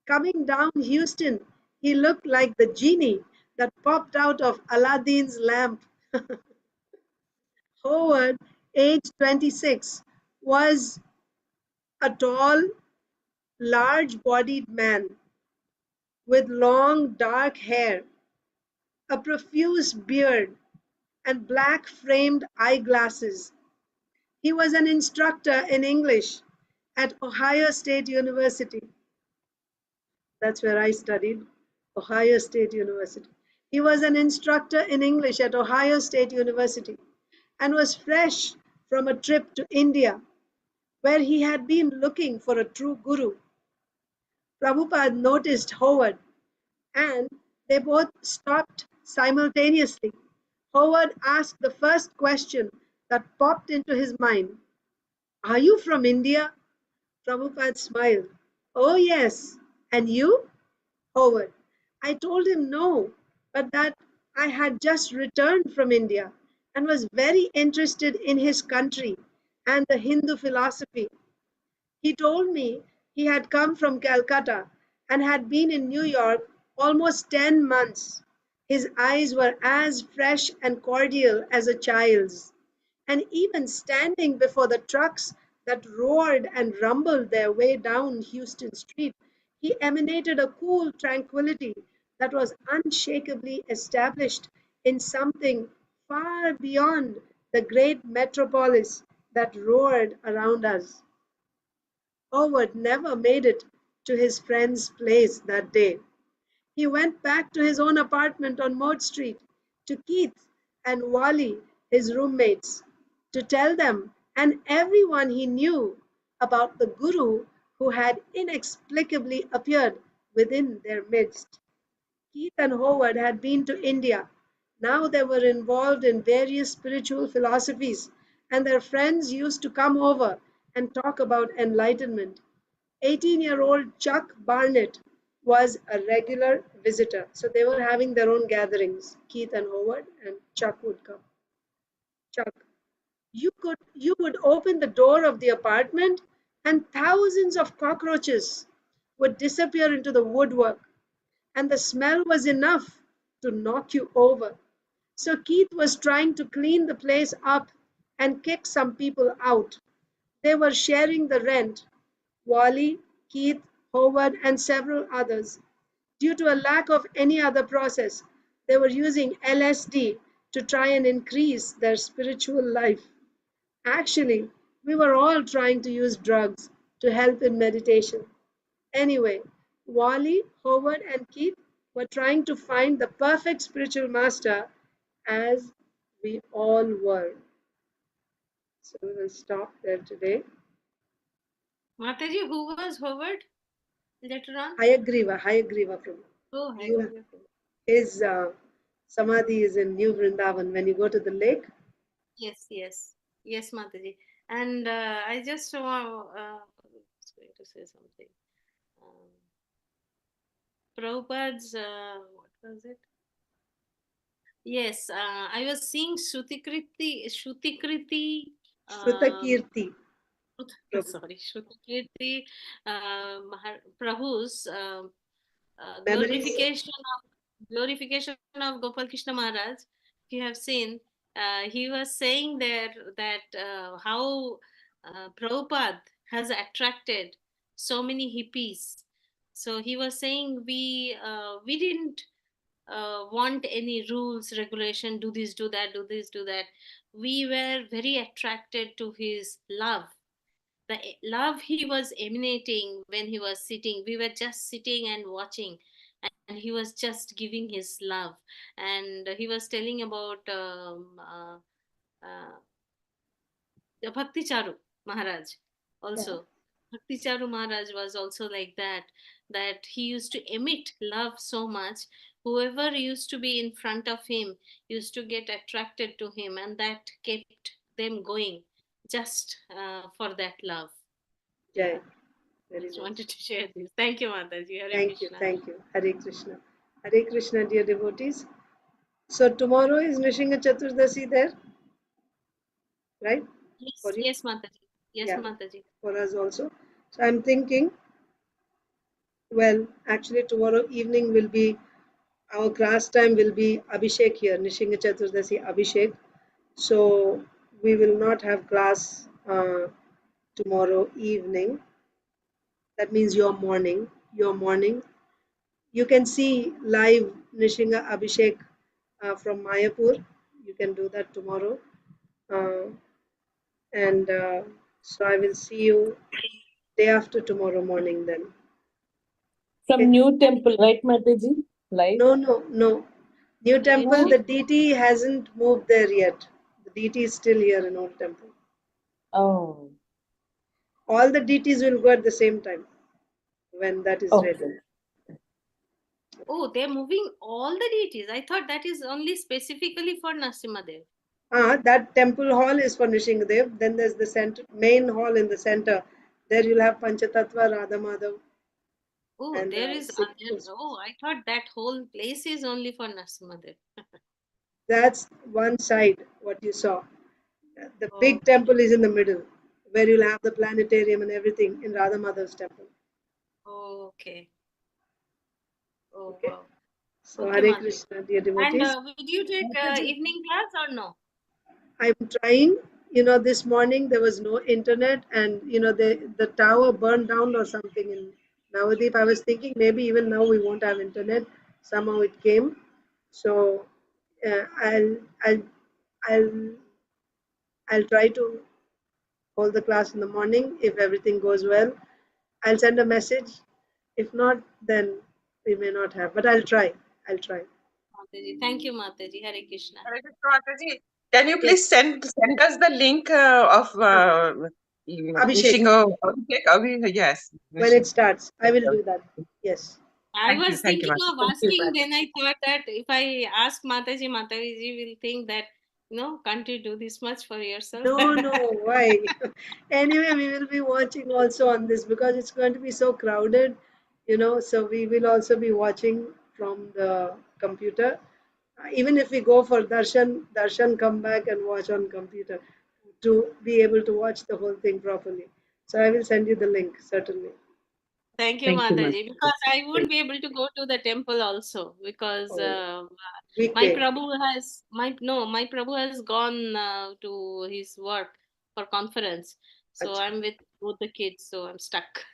Speaker 1: Coming down Houston, he looked like the genie that popped out of Aladdin's lamp. Howard, age 26, was a tall, large-bodied man with long, dark hair, a profuse beard, and black-framed eyeglasses. He was an instructor in English at Ohio State University. That's where I studied, Ohio State University. He was an instructor in English at Ohio State University and was fresh from a trip to India where he had been looking for a true guru. Prabhupada noticed Howard and they both stopped simultaneously. Howard asked the first question that popped into his mind. Are you from India? Prabhupada smiled. Oh, yes. And you? Howard. I told him no, but that I had just returned from India and was very interested in his country and the Hindu philosophy. He told me he had come from Calcutta and had been in New York almost 10 months. His eyes were as fresh and cordial as a child's, and even standing before the trucks that roared and rumbled their way down Houston Street, he emanated a cool tranquility that was unshakably established in something far beyond the great metropolis that roared around us. Howard never made it to his friend's place that day. He went back to his own apartment on Moat Street, to Keith and Wally, his roommates, to tell them and everyone he knew about the Guru who had inexplicably appeared within their midst. Keith and Howard had been to India. Now they were involved in various spiritual philosophies, and their friends used to come over and talk about enlightenment. 18-year-old Chuck Barnett was a regular visitor. So they were having their own gatherings. Keith and Howard and Chuck would come. Chuck, you would open the door of the apartment and thousands of cockroaches would disappear into the woodwork, and the smell was enough to knock you over. So Keith was trying to clean the place up and kick some people out. They were sharing the rent. Wally, Keith, Howard, and several others. Due to a lack of any other process, they were using LSD to try and increase their spiritual life. Actually, we were all trying to use drugs to help in meditation. Anyway, Wally, Howard, and Keith were trying to find the perfect spiritual master, as we all were. So we will stop there today.
Speaker 2: Mataji, who was Howard later on?
Speaker 1: Hayagriva Prabhu.
Speaker 2: Oh,
Speaker 1: You-
Speaker 2: Hayagriva.
Speaker 1: His samadhi is in New Vrindavan. When you go to the lake,
Speaker 2: Yes, Mataji. And I just was going to say something. Prabhupada's, what was it? Yes, I was seeing Shruti Kriti.
Speaker 1: Shrutakirti. Prabhu.
Speaker 2: Sorry, Shruti Prabhu's
Speaker 1: Memories.
Speaker 2: glorification of Gopal Krishna Maharaj. If you have seen, he was saying there that how Prabhupada has attracted so many hippies. So he was saying we didn't want any rules, regulation, do this, do that, do this, do that. We were very attracted to his love, the love he was emanating when he was sitting. We were just sitting and watching, and he was just giving his love. And he was telling about the Bhakti Charu Maharaj also. Bhakti Charu Maharaj was also like that he used to emit love so much. Whoever used to be in front of him used to get attracted to him, and that kept them going just for that love.
Speaker 1: Jai. Very
Speaker 2: Just
Speaker 1: nice.
Speaker 2: wanted to share this. Thank you, Mataji. Hare
Speaker 1: Thank you,
Speaker 2: Krishna.
Speaker 1: thank you. Hare Krishna. Hare Krishna, dear devotees. So tomorrow is Nishinga Chaturdasi there, right?
Speaker 2: Yes,
Speaker 1: For you?
Speaker 2: yes, Mataji. Yes,
Speaker 1: Yeah.
Speaker 2: Mataji.
Speaker 1: For us also. So I'm thinking, well, actually tomorrow evening will be, our class time will be Abhishek here, Nishinga Chaturdasi Abhishek. So we will not have class tomorrow evening. That means your morning. You can see live Nishinga Abhishek from Mayapur. You can do that tomorrow. And so I will see you day after tomorrow morning then.
Speaker 11: From
Speaker 1: Okay.
Speaker 11: New Temple, right, Mataji? Live?
Speaker 1: No. New Temple,
Speaker 2: Yes.
Speaker 1: the DT hasn't moved there yet. The DT is still here in Old Temple.
Speaker 11: Oh,
Speaker 1: All the DTs will go at the same time when that is ready.
Speaker 11: okay.
Speaker 2: Oh, they're moving all the deities. I thought that is only specifically for Narasimhadev.
Speaker 1: That temple hall is for Nishingadev. Then there's the center, main hall in the center. There you'll have Panchatattva, Radha Madhav.
Speaker 2: Oh,
Speaker 1: And
Speaker 2: there is.
Speaker 1: six-
Speaker 2: Oh, I thought that whole place is only for Narasimhadev.
Speaker 1: That's one side, what you saw. The big
Speaker 2: Okay.
Speaker 1: temple is in the middle, where you'll have the planetarium and everything in Radha Madhav's temple.
Speaker 2: Okay. Oh,
Speaker 1: Okay.
Speaker 2: wow.
Speaker 1: So
Speaker 2: Okay,
Speaker 1: Hare
Speaker 2: Mataji.
Speaker 1: Krishna, dear
Speaker 2: And
Speaker 1: devotees.
Speaker 2: would you take evening class or no?
Speaker 1: I'm trying. This morning there was no internet, and the tower burned down or something in Navadip. I was thinking maybe even now we won't have internet. Somehow it came. So I'll I'll try to hold the class in the morning if everything goes well. I'll send a message. If not, then we may not have. But I'll try.
Speaker 2: Mataji. Thank you, Mataji. Hare Krishna.
Speaker 10: Hare Krishna, Mataji. Can you please send us the link of
Speaker 1: Abhishek.
Speaker 10: Nishinga Abhishek? Yes.
Speaker 1: When it starts, I will do that. Yes.
Speaker 2: I
Speaker 10: Thank you,
Speaker 2: was
Speaker 10: thank you,
Speaker 2: thinking of
Speaker 10: Mataji. Thank you,
Speaker 2: asking,
Speaker 10: Mataji.
Speaker 2: then I thought that if I ask Mataji, Mataji will think that, can't you do this much for yourself?
Speaker 1: No, why? Anyway, we will be watching also on this because it's going to be so crowded. you know, so we will also be watching from the computer. Even if we go for darshan come back and watch on computer to be able to watch the whole thing properly. So I will send you the link, certainly.
Speaker 2: Thank you,
Speaker 5: Thank you,
Speaker 2: Mataji,
Speaker 5: Mataji.
Speaker 2: because I won't be able to go to the temple also because
Speaker 1: Oh,
Speaker 2: my
Speaker 1: weekday.
Speaker 2: my Prabhu has gone to his work for conference. So
Speaker 1: Acha,
Speaker 2: I'm with both the kids, so I'm stuck.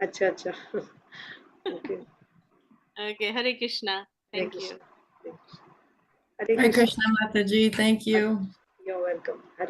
Speaker 1: acha, acha. Okay.
Speaker 2: Okay, Hare Krishna.
Speaker 1: Hare
Speaker 2: Thank
Speaker 1: Krishna.
Speaker 2: you.
Speaker 1: Hare
Speaker 5: Hare
Speaker 1: Krishna.
Speaker 5: Krishna, Mataji. Thank you.
Speaker 1: You're welcome. Hare